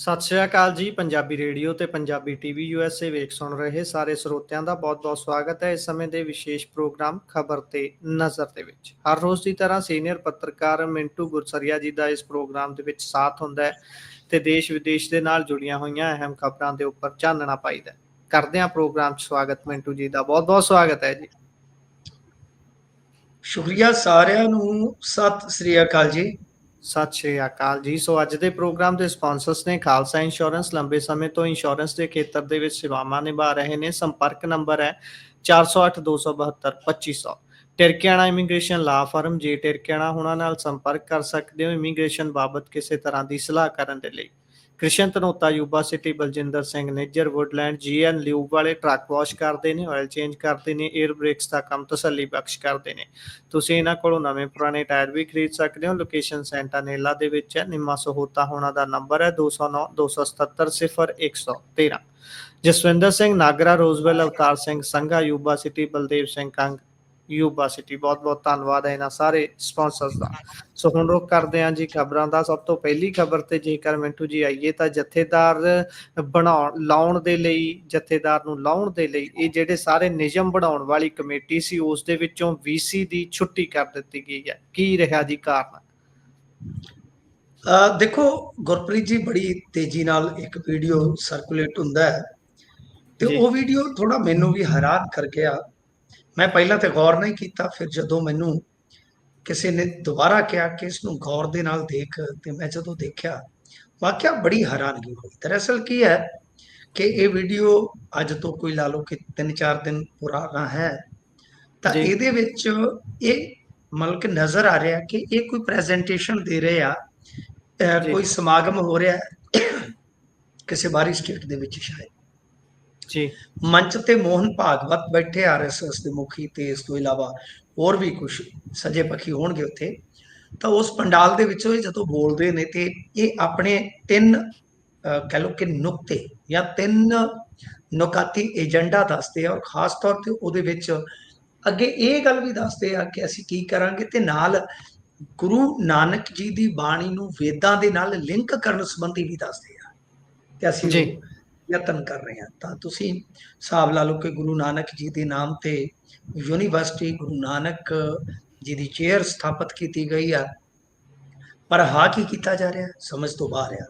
ਸਤਿ ਸ਼੍ਰੀ ਅਕਾਲ ਜੀ। ਪੰਜਾਬੀ ਰੇਡੀਓ ਤੇ ਪੰਜਾਬੀ ਟੀਵੀ USA ਵੇਖ ਸੁਣ ਰਹੇ ਸਾਰੇ ਸਰੋਤਿਆਂ ਦਾ ਬਹੁਤ-ਬਹੁਤ ਸਵਾਗਤ ਹੈ। ਇਸ ਸਮੇਂ ਦੇ ਵਿਸ਼ੇਸ਼ ਪ੍ਰੋਗਰਾਮ ਖਬਰ ਤੇ ਨਜ਼ਰ ਦੇ ਵਿੱਚ ਹਰ ਰੋਜ਼ ਦੀ ਤਰ੍ਹਾਂ ਸੀਨੀਅਰ ਪੱਤਰਕਾਰ ਮਿੰਟੂ ਗੁਰਸਰੀਆ ਜੀ ਦਾ ਇਸ ਪ੍ਰੋਗਰਾਮ ਦੇ ਵਿੱਚ ਸਾਥ ਹੁੰਦਾ ਹੈ ਤੇ ਦੇਸ਼ ਵਿਦੇਸ਼ ਦੇ ਨਾਲ ਜੁੜੀਆਂ ਹੋਈਆਂ ਅਹਿਮ ਖਬਰਾਂ ਦੇ ਉੱਪਰ ਚਾਨਣਾ ਪਾਈਦਾ। ਕਰਦੇ ਹਾਂ ਪ੍ਰੋਗਰਾਮ 'ਚ ਸਵਾਗਤ ਮਿੰਟੂ ਜੀ ਦਾ, ਬਹੁਤ-ਬਹੁਤ ਸਵਾਗਤ ਹੈ ਜੀ। ਸ਼ੁਕਰੀਆ ਸਾਰਿਆਂ ਨੂੰ, ਸਤਿ ਸ੍ਰੀ ਅਕਾਲ ਜੀ। ਸਤਿ ਸ਼੍ਰੀ ਅਕਾਲ ਜੀ। ਸੋ ਅੱਜ ਦੇ ਪ੍ਰੋਗਰਾਮ ਦੇ ਸਪਾਂਸਰਸ ਨੇ ਖਾਲਸਾ ਇੰਸ਼ੋਰੈਂਸ। ਲੰਬੇ ਸਮੇਂ ਤੋਂ ਇੰਸ਼ੋਰੈਂਸ ਦੇ ਖੇਤਰ ਦੇ ਵਿੱਚ ਸੇਵਾਵਾਂ ਨਿਭਾ ਰਹੇ ਨੇ। ਸੰਪਰਕ ਨੰਬਰ ਹੈ 408272 2500। ਟਿਰਕਿਆਣਾ ਇਮੀਗ੍ਰੇਸ਼ਨ ਲਾ ਫਰਮ। ਜੇ ਟਿਰਕਿਆਣਾ ਹੁਣਾਂ ਨਾਲ ਸੰਪਰਕ ਕਰ ਸਕਦੇ ਹੋ ਇਮੀਗ੍ਰੇਸ਼ਨ ਬਾਬਤ ਕਿਸੇ ਤਰ੍ਹਾਂ ਦੀ ਸਲਾਹ ਕਰਨ ਦੇ ਲਈ। Krishan Dhanota Yuba City. Baljinder Singh Nijjar Woodland. GN lube ਵਾਲੇ ਟਰੱਕ ਵਾਸ਼ ਕਰਦੇ ਨੇ, ਆਇਲ ਚੇਂਜ ਕਰਦੇ ਨੇ, ਏਅਰ ਬ੍ਰੇਕਸ ਦਾ ਕੰਮ ਤਸੱਲੀ ਬਖਸ਼ ਕਰਦੇ ਨੇ। ਤੁਸੀਂ ਇਹਨਾਂ ਕੋਲੋਂ ਨਵੇਂ ਪੁਰਾਣੇ ਟਾਇਰ ਵੀ ਖਰੀਦ ਸਕਦੇ ਹੋ। ਲੋਕੇਸ਼ਨ ਸੈਂਟਾਨੇਲਾ ਦੇ ਵਿੱਚ ਹੈ। ਨਿੰਮਾ ਸਹੋਤਾ ਹੋਣਾ ਦਾ ਨੰਬਰ ਹੈ 209 277 0113। Jaswinder Singh Nagra Roseville. Avtar Singh Sangha Yuba City. Baldev Singh Kang Yuba City. ਬਹੁਤ ਬਹੁਤ ਧੰਨਵਾਦ ਹੈ ਇਹਨਾਂ ਸਾਰੇ ਸਪਾਂਸਰਸ ਦਾ। ਸੋ ਹੁਣ ਰੁਕ ਕਰਦੇ ਹਾਂ ਜੀ ਖਬਰਾਂ ਦਾ। ਸਭ ਤੋਂ ਪਹਿਲੀ ਖਬਰ ਤੇ ਜੇਕਰ ਮਿੰਟੂ ਜੀ ਆਈਏ ਤਾਂ ਜਥੇਦਾਰ ਜਥੇਦਾਰ ਨੂੰ ਲਾਉਣ ਦੇ ਲਈ ਇਹ ਜਿਹੜੇ ਸਾਰੇ ਨਿਯਮ ਬਣਾਉਣ ਵਾਲੀ ਕਮੇਟੀ ਸੀ ਉਸ ਦੇ ਵਿੱਚੋਂ VC ਦੀ ਛੁੱਟੀ ਕਰ ਦਿੱਤੀ ਗਈ ਹੈ। ਕੀ ਰਿਹਾ ਜੀ ਕਾਰਨ? ਦੇਖੋ ਗੁਰਪ੍ਰੀਤ ਜੀ, ਬੜੀ ਤੇਜ਼ੀ ਨਾਲ ਇੱਕ ਵੀਡੀਓ ਸਰਕੂਲੇਟ ਹੁੰਦਾ ਹੈ ਤੇ ਜੀ ਉਹ ਵੀਡੀਓ ਥੋੜਾ ਮੈਨੂੰ ਵੀ ਹੈਰਾਨ ਕਰ ਗਿਆ। ਮੈਂ ਪਹਿਲਾਂ ਤੇ ਗੌਰ ਨਹੀਂ ਕੀਤਾ, ਫਿਰ ਜਦੋਂ ਮੈਨੂੰ ਕਿਸੇ ਨੇ ਦੁਬਾਰਾ ਕਿਹਾ ਕਿ ਇਸ ਨੂੰ ਗੌਰ ਦੇ ਨਾਲ ਦੇਖ, ਤੇ ਮੈਂ ਜਦੋਂ ਦੇਖਿਆ ਵਾਕਿਆ ਬੜੀ ਹੈਰਾਨਗੀ ਹੋਈ। ਦਰਅਸਲ ਕੀ ਹੈ ਕਿ ਇਹ ਵੀਡੀਓ ਅੱਜ ਤੋਂ ਕੋਈ ਲਾ ਲਓ ਕਿ 3-4 ਦਿਨ ਪੁਰਾਣਾ ਹੈ, ਤਾਂ ਜੀ ਇਹਦੇ ਵਿੱਚ ਇਹ ਮਤਲਬ ਕਿ ਨਜ਼ਰ ਆ ਰਿਹਾ ਕਿ ਇਹ ਕੋਈ ਪ੍ਰੈਜੈਂਟੇਸ਼ਨ ਦੇ ਰਹੇ ਆ, ਜੀ ਕੋਈ ਸਮਾਗਮ ਹੋ ਰਿਹਾ ਕਿਸੇ ਬਾਹਰੀ ਸਟੇਟ ਦੇ ਵਿੱਚ ਸ਼ਾਇਦ। ਜੀ ਮੰਚ ਤੇ ਮੋਹਨ ਭਾਗਵਤ ਬੈਠੇ RSS ਦੇ ਮੁਖੀ, ਤੇ ਇਸ ਤੋਂ ਇਲਾਵਾ ਹੋਰ ਵੀ ਕੁਝ ਸੱਜੇ ਪੱਖੀ ਹੋਣਗੇ ਉੱਥੇ। ਤਾਂ ਉਸ ਪੰਡਾਲ ਦੇ ਵਿੱਚੋਂ ਇਹ ਜਦੋਂ ਬੋਲਦੇ ਨੇ ਤੇ ਇਹ ਆਪਣੇ ਤਿੰਨ ਕਹਿ ਲਓ ਕਿ ਨੁਕਤੇ ਜਾਂ ਤਿੰਨ ਨੁਕਾਤੀ ਏਜੰਡਾ ਦੱਸਦੇ ਆ, ਔਰ ਖਾਸ ਤੌਰ ਤੇ ਉਹਦੇ ਵਿੱਚ ਅੱਗੇ ਇਹ ਗੱਲ ਵੀ ਦੱਸਦੇ ਆ ਕਿ ਅਸੀਂ ਕੀ ਕਰਾਂਗੇ, ਤੇ ਨਾਲ ਗੁਰੂ ਨਾਨਕ ਜੀ ਦੀ ਬਾਣੀ ਨੂੰ ਵੇਦਾਂ ਦੇ ਨਾਲ ਲਿੰਕ ਕਰਨ ਸੰਬੰਧੀ ਵੀ ਦੱਸਦੇ ਆ ਕਿ ਅਸੀਂ ਜੀ ਉਹ ਯਤਨ ਕਰ ਰਹੇ ਹਾਂ। ਤਾਂ ਤੁਸੀਂ ਹਿਸਾਬ ਲਾ ਲਓ ਕਿ ਗੁਰੂ ਨਾਨਕ ਜੀ ਦੇ ਨਾਮ ਤੇ ਯੂਨੀਵਰਸਿਟੀ ਗੁਰੂ ਨਾਨਕ ਜੀ ਦੀ ਚੇਅਰ ਸਥਾਪਿਤ ਕੀਤੀ ਗਈ ਆ, ਪਰ ਹਾਂ ਕੀ ਕੀਤਾ ਜਾ ਰਿਹਾ ਸਮਝ ਤੋਂ ਬਾਹਰ ਆ।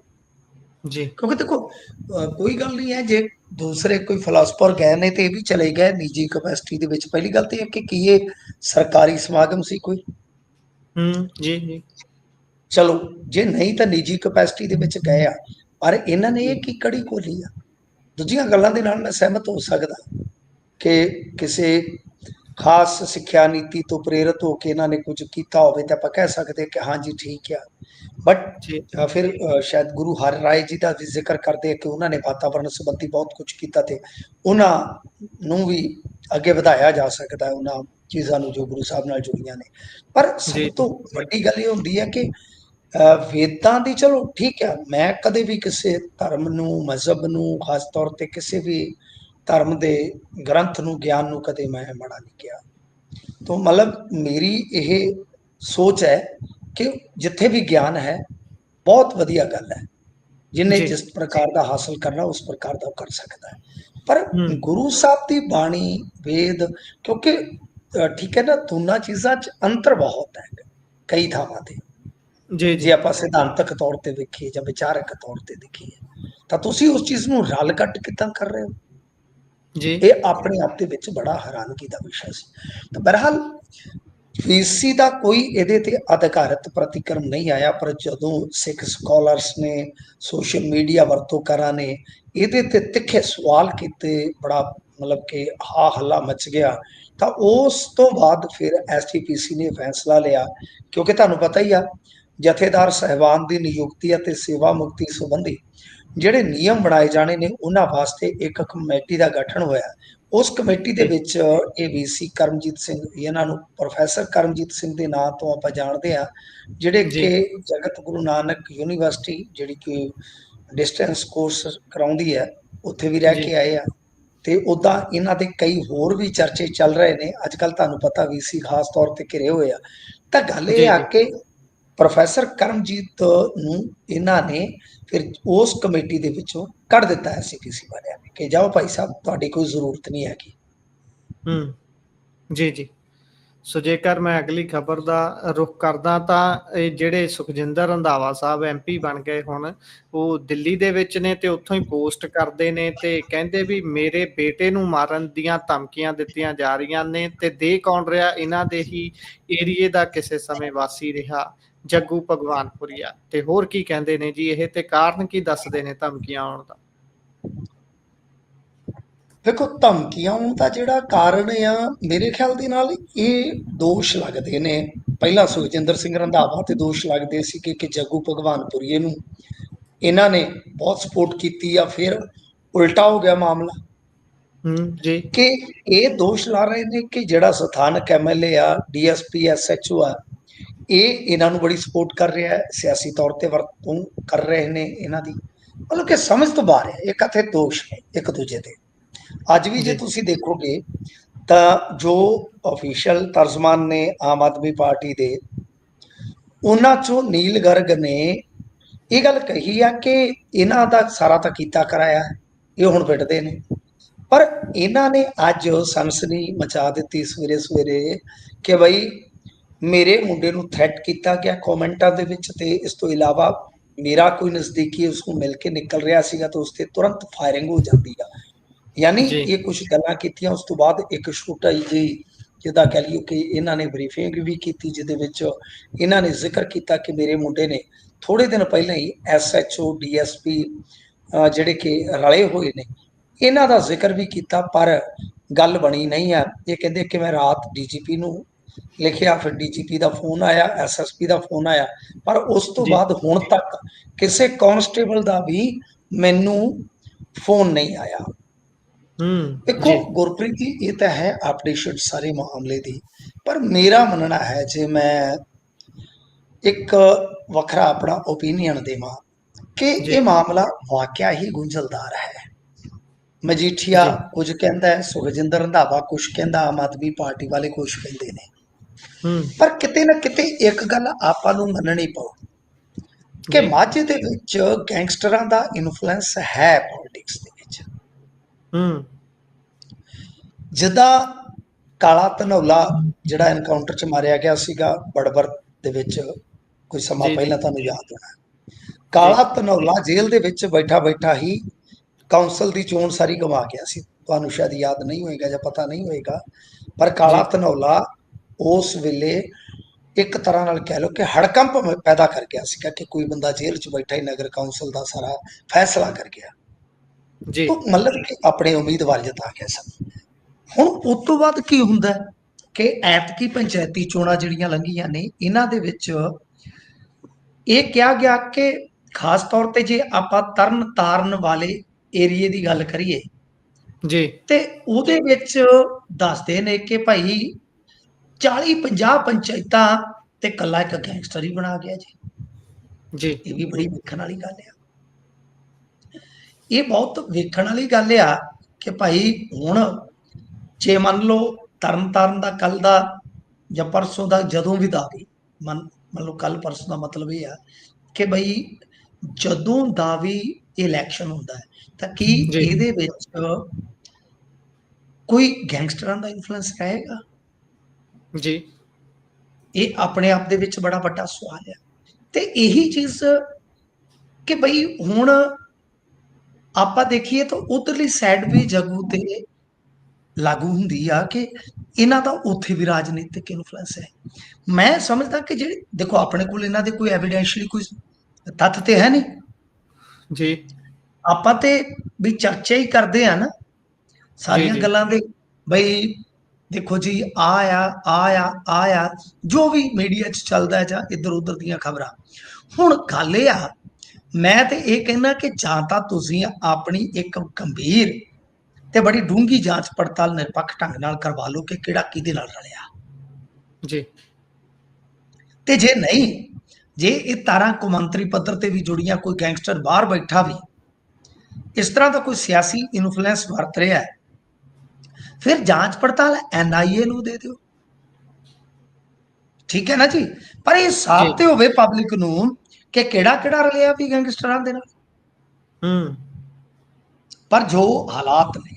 ਜੀ ਕਿਉਂਕਿ ਦੇਖੋ ਕੋਈ ਗੱਲ ਨਹੀਂ ਹੈ, ਜੇ ਦੂਸਰੇ ਕੋਈ ਫਿਲਾਸਫਰ ਗਏ ਨੇ ਤੇ ਇਹ ਵੀ ਚਲੇ ਗਏ ਨਿੱਜੀ ਕਪੈਸਿਟੀ ਦੇ ਵਿੱਚ। ਪਹਿਲੀ ਗੱਲ ਤੇ ਇਹ ਕਿ ਕੀ ਇਹ ਸਰਕਾਰੀ ਸਮਾਗਮ ਸੀ ਕੋਈ? ਜੀ ਜੀ ਚਲੋ ਜੇ ਨਹੀਂ ਤਾਂ ਨਿੱਜੀ ਕਪੈਸਿਟੀ ਦੇ ਵਿੱਚ ਗਏ ਆ, ਪਰ ਇਹਨਾਂ ਨੇ ਇਹ ਕੀ ਕੜੀ ਖੋਲੀ ਆ। ਦੂਜੀਆਂ ਗੱਲਾਂ ਦੇ ਨਾਲ ਮੈਂ ਸਹਿਮਤ ਹੋ ਸਕਦਾ ਕਿ ਕਿਸੇ ਖਾਸ ਸਿੱਖਿਆ ਨੀਤੀ ਤੋਂ ਪ੍ਰੇਰਿਤ ਹੋ ਕੇ ਇਹਨਾਂ ਨੇ ਕੁਝ ਕੀਤਾ ਹੋਵੇ ਤਾਂ ਆਪਾਂ ਕਹਿ ਸਕਦੇ ਕਿ ਹਾਂਜੀ ਠੀਕ ਆ। ਬਟ ਜੀ ਫਿਰ ਸ਼ਾਇਦ ਗੁਰੂ ਹਰਿ ਰਾਏ ਜੀ ਦਾ ਵੀ ਜ਼ਿਕਰ ਕਰਦੇ ਕਿ ਉਹਨਾਂ ਨੇ ਵਾਤਾਵਰਣ ਸੰਬੰਧੀ ਬਹੁਤ ਕੁਝ ਕੀਤਾ, ਤੇ ਉਹਨਾਂ ਨੂੰ ਵੀ ਅੱਗੇ ਵਧਾਇਆ ਜਾ ਸਕਦਾ ਹੈ, ਉਹਨਾਂ ਚੀਜ਼ਾਂ ਨੂੰ ਜੋ ਗੁਰੂ ਸਾਹਿਬ ਨਾਲ ਜੁੜੀਆਂ ਨੇ। ਪਰ ਸਭ ਜੀ ਤੋਂ ਵੱਡੀ ਗੱਲ ਇਹ ਹੁੰਦੀ ਹੈ ਕਿ ਵੇਦਾਂ ਦੀ, ਚਲੋ ਠੀਕ ਹੈ, ਮੈਂ ਕਦੇ ਵੀ ਕਿਸੇ ਧਰਮ ਨੂੰ, ਮਜ਼ਹਬ ਨੂੰ, ਖਾਸ ਤੌਰ ਤੇ ਕਿਸੇ ਵੀ ਧਰਮ ਦੇ ਗ੍ਰੰਥ ਨੂੰ, ਗਿਆਨ ਨੂੰ ਕਦੇ ਮੈਂ ਮਾੜਾ ਨਹੀਂ ਕਿਹਾ। ਤਾਂ ਮਤਲਬ ਮੇਰੀ ਇਹ ਸੋਚ ਹੈ ਕਿ ਜਿੱਥੇ ਵੀ ਗਿਆਨ ਹੈ ਬਹੁਤ ਵਧੀਆ ਗੱਲ ਹੈ, ਜਿਹਨੇ ਜੀ ਜਿਸ ਪ੍ਰਕਾਰ ਦਾ ਹਾਸਲ ਕਰਨਾ ਉਸ ਪ੍ਰਕਾਰ ਦਾ ਉਹ ਕਰ ਸਕਦਾ ਹੈ। ਪਰ ਹੂੰ ਗੁਰੂ ਸਾਹਿਬ ਦੀ ਬਾਣੀ, ਵੇਦ, ਕਿਉਂਕਿ ਠੀਕ ਹੈ ਨਾ, ਦੋਨਾਂ ਚੀਜ਼ਾਂ 'ਚ ਅੰਤਰ ਬਹੁਤ ਹੈ ਕਈ ਥਾਵਾਂ ਤੇ। ਜੀ ਜੇ ਜੀ ਆਪਾਂ ਸਿਧਾਂਤਕ ਤੌਰ ਤੇ ਦੇਖੀਏ ਜਾਂ ਵਿਚਾਰਕ ਤੌਰ ਤੇ ਦੇਖੀਏ, ਤਾਂ ਤੁਸੀਂ ਉਸ ਚੀਜ਼ ਨੂੰ ਰਲ ਕੱਟ ਕਿੱਦਾਂ ਕਰ ਰਹੇ ਹੋ? ਜੀ ਇਹ ਆਪਣੇ ਆਪ ਦੇ ਵਿੱਚ ਬੜਾ ਹੈਰਾਨਗੀ ਦਾ ਵਿਸ਼ਾ ਸੀ। ਤਾਂ ਬਹਰਹਾਲ VC ਦਾ ਕੋਈ ਇਹਦੇ ਤੇ ਅਧਿਕਾਰਤ ਪ੍ਰਤੀਕਰਮ ਨਹੀਂ ਆਇਆ, ਪਰ ਜਦੋਂ ਸਿੱਖ ਸਕਾਲਰਸ ਨੇ, ਸੋਸ਼ਲ ਮੀਡੀਆ ਵਰਤੋਂਕਾਰਾਂ ਨੇ ਇਹਦੇ ਤੇ ਤਿੱਖੇ ਸਵਾਲ ਕੀਤੇ, ਬੜਾ ਮਤਲਬ ਕਿ ਹਾ ਹੱਲਾ ਮਚ ਗਿਆ, ਤਾਂ ਉਸ ਤੋਂ ਬਾਅਦ ਫਿਰ SGPC ਨੇ ਫੈਸਲਾ ਲਿਆ। ਕਿਉਂਕਿ ਤੁਹਾਨੂੰ ਪਤਾ ਹੀ ਆ, ਜਥੇਦਾਰ ਸਾਹਿਬਾਨ ਦੀ ਨਿਯੁਕਤੀ ਅਤੇ ਸੇਵਾ ਮੁਕਤੀ ਸੰਬੰਧੀ ਜਿਹੜੇ ਨਿਯਮ ਬਣਾਏ ਜਾਣੇ ਨੇ, ਉਹਨਾਂ ਵਾਸਤੇ ਇੱਕ ਕਮੇਟੀ ਦਾ ਗਠਨ ਹੋਇਆ। ਉਸ ਕਮੇਟੀ ਦੇ ਵਿੱਚ ਇਹ VC ਕਰਮਜੀਤ ਸਿੰਘ, ਇਹਨਾਂ ਨੂੰ ਪ੍ਰੋਫੈਸਰ ਕਰਮਜੀਤ ਸਿੰਘ ਦੇ ਨਾਂ ਤੋਂ ਆਪਾਂ ਜਾਣਦੇ ਹਾਂ, ਜਿਹੜੇ ਜੀ ਕਿ ਜਗਤ ਗੁਰੂ ਨਾਨਕ ਯੂਨੀਵਰਸਿਟੀ, ਜਿਹੜੀ ਕਿ ਡਿਸਟੈਂਸ ਕੋਰਸ ਕਰਾਉਂਦੀ ਹੈ, ਉੱਥੇ ਵੀ ਰਹਿ ਜੀ ਕੇ ਆਏ ਆ। ਤੇ ਉੱਦਾਂ ਇਹਨਾਂ ਦੇ ਕਈ ਹੋਰ ਵੀ ਚਰਚੇ ਚੱਲ ਰਹੇ ਨੇ ਅੱਜ ਕੱਲ੍ਹ। ਤੁਹਾਨੂੰ ਪਤਾ VC ਖਾਸ ਤੌਰ ਤੇ ਘਿਰੇ ਹੋਏ ਆ। ਤਾਂ ਗੱਲ ਇਹ ਜੀ ਆ ਜੀ ਕਿ ਪ੍ਰੋਫੈਸਰ ਕਰਮਜੀਤ ਨੂੰ ਇਹਨਾਂ ਨੇ ਫਿਰ ਉਸ ਕਮੇਟੀ ਦੇ ਵਿੱਚੋਂ ਕੱਢ ਦਿੱਤਾ ਐਸਜੀਪੀਸੀ ਵਾਲਿਆਂ ਨੇ ਕਿ ਜਾਓ ਭਾਈ ਸਾਹਿਬ, ਤੁਹਾਡੀ ਕੋਈ ਜ਼ਰੂਰਤ ਨਹੀਂ ਹੈਗੀ। ਜੀ ਜੀ। ਸੋ ਜੇਕਰ ਮੈਂ ਅਗਲੀ ਖਬਰ ਦਾ ਰੁਖ ਕਰਦਾ ਤਾਂ ਇਹ ਜਿਹੜੇ ਸੁਖਜਿੰਦਰ ਰੰਧਾਵਾ ਸਾਹਿਬ ਐਮਪੀ ਬਣ ਗਏ ਹੁਣ, ਉਹ ਦਿੱਲੀ ਦੇ ਵਿੱਚ ਨੇ ਤੇ ਉੱਥੋਂ ਹੀ ਪੋਸਟ ਕਰਦੇ ਨੇ ਤੇ ਕਹਿੰਦੇ ਵੀ ਮੇਰੇ ਬੇਟੇ ਨੂੰ ਮਾਰਨ ਦੀਆਂ ਧਮਕੀਆਂ ਦਿੱਤੀਆਂ ਜਾ ਰਹੀਆਂ ਨੇ ਤੇ ਦੇ ਕੌਣ ਰਿਹਾ, ਇਹਨਾਂ ਦੇ ਹੀ ਏਰੀਏ ਦਾ ਕਿਸੇ ਸਮੇਂ ਵਾਸੀ ਰਿਹਾ ਜੱਗੂ ਭਗਵਾਨਪੁਰੀਆ। ਤੇ ਹੋਰ ਕੀ ਕਹਿੰਦੇ ਨੇ ਜੀ ਇਹ, ਤੇ ਕਾਰਨ ਕੀ ਦੱਸਦੇ ਨੇ ਧਮਕੀਆਂ ਆਉਣ ਦਾ? ਦੇਖੋ, ਧਮਕੀਆਂ ਆਉਣ ਦਾ ਜਿਹੜਾ ਕਾਰਨ ਆ, ਮੇਰੇ ਖਿਆਲ ਦੇ ਨਾਲ ਇਹ ਦੋਸ਼ ਲੱਗਦੇ ਨੇ। ਪਹਿਲਾਂ ਸੁਖਜਿੰਦਰ ਸਿੰਘ ਰੰਧਾਵਾ ਤੇ ਦੋਸ਼ ਲੱਗਦੇ ਸੀ ਕਿ ਜੱਗੂ ਭਗਵਾਨਪੁਰੀਏ ਨੂੰ ਇਹਨਾਂ ਨੇ ਬਹੁਤ ਸਪੋਰਟ ਕੀਤੀ ਆ। ਫਿਰ ਉਲਟਾ ਹੋ ਗਿਆ ਮਾਮਲਾ ਜੀ ਕਿ ਇਹ ਦੋਸ਼ ਲਾ ਰਹੇ ਨੇ ਕਿ ਜਿਹੜਾ ਸਥਾਨਕ ਐਮਐਲਏ ਆ, ਡੀਐਸਪੀ, ਐਸਐਚਓ ਆ, ਇਹ ਇਹਨਾਂ ਨੂੰ ਬੜੀ ਸਪੋਰਟ ਕਰ ਰਿਹਾ ਹੈ, ਸਿਆਸੀ ਤੌਰ ਤੇ ਵਰਤੋਂ ਕਰ ਰਹੇ ਨੇ ਇਹਨਾਂ ਦੀ। ਮਤਲਬ ਕਿ ਸਮਝ ਤੋਂ ਬਾਹਰ ਹੈ। ਇਹ ਕਥੇ ਦੋਸ਼ ਨੇ ਇੱਕ ਦੂਜੇ ਦੇ। ਅੱਜ ਵੀ ਜੇ ਤੁਸੀਂ ਦੇਖੋਗੇ ਤਾਂ ਜੋ ਅਫੀਸ਼ੀਅਲ ਤਰਜਮਾਨ ਨੇ ਆਮ ਆਦਮੀ ਪਾਰਟੀ ਦੇ, ਉਹਨਾਂ ਚੋਂ ਨੀਲ ਗਰਗ ਨੇ ਇਹ ਗੱਲ ਕਹੀ ਆ ਕਿ ਇਹਨਾਂ ਦਾ ਸਾਰਾ ਤਾਂ ਕੀਤਾ ਕਰਾਇਆ, ਇਹ ਹੁਣ ਪਿੱਟਦੇ ਨੇ। ਪਰ ਇਹਨਾਂ ਨੇ ਅੱਜ ਸਨਸਨੀ ਮਚਾ ਦਿੱਤੀ ਸਵੇਰੇ ਸਵੇਰੇ ਕਿ ਬਈ ਮੇਰੇ ਮੁੰਡੇ ਨੂੰ ਥ੍ਰੈਟ ਕੀਤਾ ਗਿਆ ਕਮੈਂਟਾਂ ਦੇ ਵਿੱਚ, ਤੇ ਇਸ ਤੋਂ ਇਲਾਵਾ ਮੇਰਾ ਕੋਈ ਨਜ਼ਦੀਕੀ ਉਸਨੂੰ ਮਿਲ ਕੇ ਨਿਕਲ ਰਿਹਾ ਸੀਗਾ ਤਾਂ ਉਸ ਤੇ ਤੁਰੰਤ ਫਾਇਰਿੰਗ ਹੋ ਜਾਂਦੀ ਆ। ਯਾਨੀ ਇਹ ਕੁਝ ਗੱਲਾਂ ਕੀਤੀਆਂ। ਉਸ ਤੋਂ ਬਾਅਦ ਇੱਕ ਛੋਟਾ ਜਿਹੀ, ਜਿੱਦਾਂ ਕਹਿ ਲਈਏ ਕਿ ਇਹਨਾਂ ਨੇ ਬਰੀਫਿੰਗ ਵੀ ਕੀਤੀ, ਜਿਹਦੇ ਵਿੱਚ ਇਹਨਾਂ ਨੇ ਜ਼ਿਕਰ ਕੀਤਾ ਕਿ ਮੇਰੇ ਮੁੰਡੇ ਨੇ ਥੋੜੇ ਦਿਨ ਪਹਿਲਾਂ ਹੀ ਐਸਐਚਓ, ਡੀਐਸਪੀ ਜਿਹੜੇ ਕਿ ਰਲੇ ਹੋਏ ਨੇ, ਇਹਨਾਂ ਦਾ ਜ਼ਿਕਰ ਵੀ ਕੀਤਾ, ਪਰ ਗੱਲ ਬਣੀ ਨਹੀਂ ਆ। ਇਹ ਕਹਿੰਦੇ ਕਿ ਮੈਂ ਰਾਤ ਡੀਜੀਪੀ ਨੂੰ ਲਿਖਿਆ, ਫਿਰ ਡੀਜੀਪੀ ਦਾ ਫੋਨ ਆਇਆ, ਐਸਐਸਪੀ ਦਾ ਫੋਨ ਆਇਆ, ਪਰ ਉਸ ਤੋਂ ਬਾਅਦ ਹੁਣ ਤੱਕ ਕਿਸੇ ਕਾਂਸਟੇਬਲ ਦਾ ਵੀ ਮੈਨੂੰ ਫੋਨ ਨਹੀਂ ਆਇਆ। ਦੇਖੋ ਗੁਰਪ੍ਰੀਤ ਜੀ, ਇਹ ਤਾਂ ਹੈ ਅਪਡੇਸ਼ਨ ਸਾਰੇ ਮਾਮਲੇ ਦੀ, ਪਰ ਮੇਰਾ ਮੰਨਣਾ ਹੈ, ਜੇ ਮੈਂ ਇੱਕ ਵੱਖਰਾ ਆਪਣਾ ਓਪੀਨੀਅਨ ਦੇਵਾਂ, ਕਿ ਇਹ ਮਾਮਲਾ ਵਾਕਿਆ ਹੀ ਗੁੰਝਲਦਾਰ ਹੈ। ਮਜੀਠੀਆ ਕੁਝ ਕਹਿੰਦਾ ਹੈ, ਸੁਖਜਿੰਦਰ ਰੰਧਾਵਾ ਕੁਝ ਕਹਿੰਦਾ, ਆਮ ਆਦਮੀ ਪਾਰਟੀ ਵਾਲੇ ਕੁਝ ਕਹਿੰਦੇ ਨੇ, ਪਰ ਕਿਤੇ ਨਾ ਕਿਤੇ ਇੱਕ ਗੱਲ ਆਪਾਂ ਨੂੰ ਮੰਨਣੀ ਪਊ ਕਿ ਮਾਝੇ ਦੇ ਵਿੱਚ ਗੈਂਗਸਟਰਾਂ ਦਾ ਇਨਫਲੂਐਂਸ ਹੈ ਪੋਲਿਟਿਕਸ ਦੇ ਵਿੱਚ। ਜਿੱਦਾਂ ਕਾਲਾ ਧਨੌਲਾ ਜਿਹੜਾ ਐਨਕਾਊਂਟਰ 'ਚ ਮਾਰਿਆ ਗਿਆ ਸੀਗਾ ਬੜਬੜ ਦੇ ਵਿੱਚ ਕੁਝ ਸਮਾਂ ਪਹਿਲਾਂ, ਤੁਹਾਨੂੰ ਯਾਦ ਹੋਣਾ, ਕਾਲਾ ਧਨੌਲਾ ਜੇਲ੍ਹ ਦੇ ਵਿੱਚ ਬੈਠਾ ਬੈਠਾ ਹੀ ਕਾਉਂਸਲ ਦੀ ਚੋਣ ਸਾਰੀ ਗਵਾ ਗਿਆ ਸੀ। ਤੁਹਾਨੂੰ ਸ਼ਾਇਦ ਯਾਦ ਨਹੀਂ ਹੋਏਗਾ ਜਾਂ ਪਤਾ ਨਹੀਂ ਹੋਏਗਾ, ਪਰ ਕਾਲਾ ਧਨੌਲਾ ਉਸ ਵੇਲੇ ਇੱਕ ਤਰ੍ਹਾਂ ਨਾਲ ਕਹਿ ਲਓ ਕਿ ਹੜਕੰਪ ਪੈਦਾ ਕਰ ਗਿਆ ਸੀਗਾ ਕਿ ਕੋਈ ਬੰਦਾ ਜੇਲ੍ਹ 'ਚ ਬੈਠਾ ਹੀ ਨਗਰ ਕੌਂਸਲ ਦਾ ਸਾਰਾ ਫੈਸਲਾ ਕਰ ਗਿਆ। ਮਤਲਬ ਕਿ ਆਪਣੇ ਉਮੀਦਵਾਰ ਜਿਤਾ ਗਿਆ ਸਨ। ਹੁਣ ਉਸ ਤੋਂ ਬਾਅਦ ਕੀ ਹੁੰਦਾ ਕਿ ਐਤਕੀ ਪੰਚਾਇਤੀ ਚੋਣਾਂ ਜਿਹੜੀਆਂ ਲੰਘੀਆਂ ਨੇ, ਇਹਨਾਂ ਦੇ ਵਿੱਚ ਇਹ ਕਿਹਾ ਗਿਆ ਕਿ ਖਾਸ ਤੌਰ ਤੇ ਜੇ ਆਪਾਂ ਤਰਨ ਤਾਰਨ ਵਾਲੇ ਏਰੀਏ ਦੀ ਗੱਲ ਕਰੀਏ ਤੇ ਉਹਦੇ ਵਿੱਚ ਦੱਸਦੇ ਨੇ ਕਿ ਭਾਈ 40-50 ਪੰਚਾਇਤਾਂ ਤੇ ਕੱਲਾ ਇੱਕ ਗੈਂਗਸਟਰ ਹੀ ਬਣਾ ਗਿਆ ਜੀ। ਇਹ ਵੀ ਬੜੀ ਵੇਖਣ ਵਾਲੀ ਗੱਲ ਆ। ਇਹ ਬਹੁਤ ਵੇਖਣ ਵਾਲੀ ਗੱਲ ਆ ਕਿ ਭਾਈ ਹੁਣ ਜੇ ਮੰਨ ਲਓ ਤਰਨ ਤਾਰਨ ਦਾ ਕੱਲ ਦਾ ਜਾਂ ਪਰਸੋਂ ਦਾ ਜਦੋਂ ਵੀ ਦਾ ਵੀ ਮੰਨ ਲਓ, ਕੱਲ ਪਰਸੋਂ ਦਾ ਮਤਲਬ ਇਹ ਆ ਕਿ ਬਈ ਜਦੋਂ ਦਾ ਵੀ ਇਲੈਕਸ਼ਨ ਹੁੰਦਾ ਹੈ ਤਾਂ ਕੀ ਇਹਦੇ ਵਿੱਚ ਕੋਈ ਗੈਂਗਸਟਰਾਂ ਦਾ ਇਨਫਲੂਐਂਸ ਰਹੇਗਾ? ਇਹ ਆਪਣੇ ਆਪ ਦੇ ਵਿੱਚ ਬੜਾ ਵੱਡਾ ਸਵਾਲ ਹੈ। ਤੇ ਇਹੀ ਚੀਜ਼ ਕਿ ਬਈ ਹੁਣ ਆਪਾਂ ਦੇਖੀਏ ਤਾਂ ਉਧਰਲੀ ਸਾਈਡ ਵੀ ਜੱਗੂ ਤੇ ਲਾਗੂ ਹੁੰਦੀ ਆ ਕਿ ਇਹਨਾਂ ਦਾ ਉੱਥੇ ਵੀ ਰਾਜਨੀਤਿਕ ਇਨਫਲੂਐਂਸ ਹੈ। ਮੈਂ ਸਮਝਦਾ ਕਿ ਜਿਹੜੇ ਦੇਖੋ ਆਪਣੇ ਕੋਲ ਇਹਨਾਂ ਦੇ ਕੋਈ ਐਵੀਡੈਂਸ਼ਲੀ ਕੋਈ ਤੱਥ ਤੇ ਹੈ ਨਹੀਂ, ਆਪਾਂ ਤੇ ਵੀ ਚਰਚਾ ਹੀ ਕਰਦੇ ਆ ਨਾ ਸਾਰੀਆਂ ਗੱਲਾਂ ਦੇ। ਬਈ ਦੇਖੋ ਜੀ, ਆ ਜੋ ਵੀ ਮੀਡੀਆ 'ਚ ਚੱਲਦਾ ਜਾਂ ਇੱਧਰ ਉੱਧਰ ਦੀਆਂ ਖਬਰਾਂ। ਹੁਣ ਗੱਲ ਇਹ ਆ, ਮੈਂ ਤੇ ਇਹ ਕਹਿੰਦਾ ਕਿ ਜਾਂ ਤਾਂ ਤੁਸੀਂ ਆਪਣੀ ਇੱਕ ਗੰਭੀਰ ਤੇ ਬੜੀ ਡੂੰਘੀ ਜਾਂਚ ਪੜਤਾਲ ਨਿਰਪੱਖ ਢੰਗ ਨਾਲ ਕਰਵਾ ਲਓ ਕਿ ਕਿਹੜਾ ਕਿਹਦੇ ਨਾਲ ਰਲਿਆ। ਤੇ ਜੇ ਨਹੀਂ, ਜੇ ਇਹ ਤਾਰਾਂ ਕੌਮਾਂਤਰੀ ਪੱਧਰ ਤੇ ਵੀ ਜੁੜੀਆਂ, ਕੋਈ ਗੈਂਗਸਟਰ ਬਾਹਰ ਬੈਠਾ ਵੀ ਇਸ ਤਰ੍ਹਾਂ ਦਾ ਕੋਈ ਸਿਆਸੀ ਇਨਫਲੂਐਂਸ ਵਰਤ ਰਿਹਾ ਹੈ, ਫਿਰ ਜਾਂਚ ਪੜਤਾਲ NIA ਨੂੰ ਦੇ ਦਿਓ। ਠੀਕ ਹੈ ਨਾ ਜੀ। ਪਰ ਇਹ ਜੀ। ਸਾਫ਼ ਤੇ ਹੋਵੇ ਪਬਲਿਕ ਨੂੰ ਕਿ ਕਿਹੜਾ ਕਿਹੜਾ ਰਲਿਆ ਵੀ ਗੈਂਗਸਟਰਾਂ ਦੇ ਨਾਲ। ਹੂੰ। ਪਰ ਜੋ ਹਾਲਾਤ ਨੇ,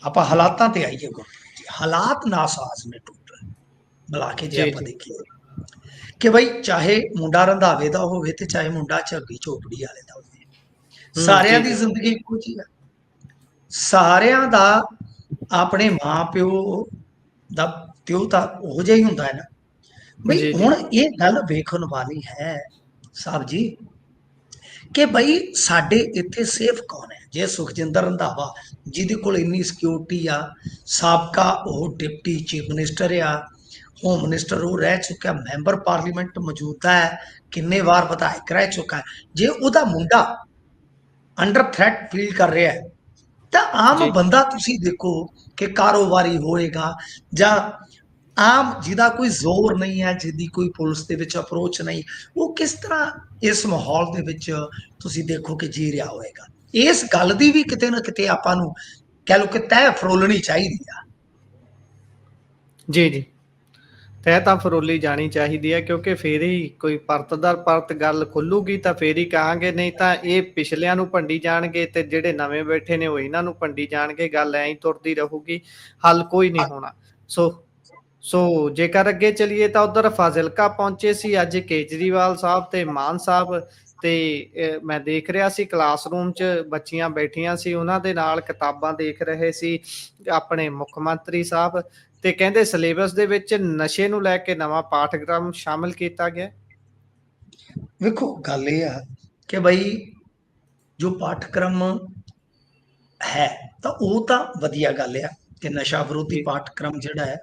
ਆਪਾਂ ਹਾਲਾਤਾਂ ਤੇ ਆਈਏ ਗੁਰਪ੍ਰੀਤ ਜੀ, ਹਾਲਾਤ ਨਾਸਾਜ਼ ਨੇ ਟੋਟਲ ਮਿਲਾ ਕੇ ਜੇ ਜੀ, ਆਪਾਂ ਜੀ, ਦੇਖੀਏ ਕਿ ਬਈ ਚਾਹੇ ਮੁੰਡਾ ਰੰਧਾਵੇ ਦਾ ਹੋਵੇ ਤੇ ਚਾਹੇ ਮੁੰਡਾ ਝੱਗੀ ਝੋਪੜੀ ਵਾਲੇ ਦਾ ਹੋਵੇ, ਸਾਰਿਆਂ ਜੀ, ਦੀ ਜੀ, ਜ਼ਿੰਦਗੀ ਇੱਕੋ ਜਿਹੀ ਆ। ਸਾਰਿਆਂ ਦਾ ਆਪਣੇ ਮਾਂ ਪਿਓ ਦਾ ਪਿਓ ਤਾਂ ਉਹੋ ਜਿਹਾ ਹੀ ਹੁੰਦਾ ਹੈ ਨਾ। ਬਈ ਜੀ, ਜੀ, ਹੁਣ ਇਹ ਗੱਲ ਵੇਖਣ ਵਾਲੀ ਹੈ ਸਾਹਿਬ ਜੀ ਕਿ ਬਈ ਸਾਡੇ ਇੱਥੇ ਸੇਫ ਕੌਣ ਹੈ। ਜੇ ਸੁਖਜਿੰਦਰ ਰੰਧਾਵਾ ਜਿਹਦੇ ਕੋਲ ਇੰਨੀ ਸਿਕਿਉਰਿਟੀ ਆ, ਸਾਬਕਾ ਉਹ ਡਿਪਟੀ ਚੀਫ ਮਿਨਿਸਟਰ ਆ, ਹੋਮ ਮਿਨਿਸਟਰ ਉਹ ਰਹਿ ਚੁੱਕਾ, ਮੈਂਬਰ ਪਾਰਲੀਮੈਂਟ ਮੌਜੂਦਾ ਹੈ, ਕਿੰਨੇ ਵਾਰ ਵਿਧਾਇਕ ਰਹਿ ਚੁੱਕਾ ਹੈ, ਜੇ ਉਹਦਾ ਮੁੰਡਾ ਅੰਡਰ ਥ੍ਰੈਟ ਫੀਲ ਕਰ ਰਿਹਾ ਹੈ ਤਾਂ ਆਮ ਜੀ, ਬੰਦਾ ਤੁਸੀਂ ਦੇਖੋ ਕਿ ਕਾਰੋਬਾਰੀ ਹੋਏਗਾ ਜਾਂ ਆਮ ਜਿਹਦਾ ਕੋਈ ਜ਼ੋਰ ਨਹੀਂ ਹੈ, ਜਿਹਦੀ ਕੋਈ ਪੁਲਿਸ ਦੇ ਵਿੱਚ ਅਪਰੋਚ ਨਹੀਂ, ਉਹ ਕਿਸ ਤਰ੍ਹਾਂ ਇਸ ਮਾਹੌਲ ਦੇ ਵਿੱਚ ਤੁਸੀਂ ਦੇਖੋ ਕਿ ਜੀ ਰਿਹਾ ਹੋਏਗਾ। ਇਸ ਗੱਲ ਦੀ ਵੀ ਕਿਤੇ ਨਾ ਕਿਤੇ ਆਪਾਂ ਨੂੰ ਕਹਿ ਲਓ ਕਿ ਤਹਿ ਫਰੋਲਣੀ ਚਾਹੀਦੀ ਆ। ਜੀ, ਜੀ। ਤਹਿ ਤਾਂ ਫਰੋਲੀ ਜਾਣੀ ਚਾਹੀਦੀ ਹੈ, ਕਿਉਂਕਿ ਫੇਰ ਹੀ ਕੋਈ ਪਰਤ ਦਰ ਪਰਤ ਗੱਲ ਖੁੱਲੂਗੀ ਤਾਂ ਫੇਰ ਹੀ ਕਹਾਂਗੇ, ਨਹੀਂ ਤਾਂ ਇਹ ਪਿਛਲਿਆਂ ਨੂੰ ਭੰਡੀ ਜਾਣਗੇ ਤੇ ਜਿਹੜੇ ਨਵੇਂ ਬੈਠੇ ਨੇ ਉਹ ਇਹਨਾਂ ਨੂੰ ਭੰਡੀ ਜਾਣਗੇ, ਗੱਲ ਐਂ ਹੀ ਤੁਰਦੀ ਰਹੂਗੀ, ਹੱਲ ਕੋਈ ਨਹੀਂ ਹੋਣਾ। ਸੋ ਸੋ ਜੇਕਰ ਅੱਗੇ ਚਲੀਏ ਤਾਂ ਉਧਰ ਫਾਜ਼ਿਲਕਾ ਪਹੁੰਚੇ ਸੀ ਅੱਜ ਕੇਜਰੀਵਾਲ ਸਾਹਿਬ ਤੇ ਮਾਨ ਸਾਹਿਬ, ਤੇ ਮੈਂ ਦੇਖ ਰਿਹਾ ਸੀ ਕਲਾਸਰੂਮ 'ਚ ਬੱਚੀਆਂ ਬੈਠੀਆਂ ਸੀ, ਉਹਨਾਂ ਦੇ ਨਾਲ ਕਿਤਾਬਾਂ ਦੇਖ ਰਹੇ ਸੀ ਆਪਣੇ ਮੁੱਖ ਮੰਤਰੀ ਸਾਹਿਬ, ਤੇ ਕਹਿੰਦੇ ਸਿਲੇਬਸ ਦੇ ਵਿੱਚ ਨਸ਼ੇ ਨੂੰ ਲੈ ਕੇ ਨਵਾਂ ਪਾਠਕ੍ਰਮ ਸ਼ਾਮਿਲ ਕੀਤਾ ਗਿਆ। ਵੇਖੋ ਗੱਲ ਇਹ ਆ ਕਿ ਬਈ ਜੋ ਪਾਠਕ੍ਰਮ ਹੈ ਤਾਂ ਉਹ ਤਾਂ ਵਧੀਆ ਗੱਲ ਆ ਕਿ ਨਸ਼ਾ ਵਿਰੋਧੀ ਜੀ, ਪਾਠਕ੍ਰਮ ਜਿਹੜਾ ਹੈ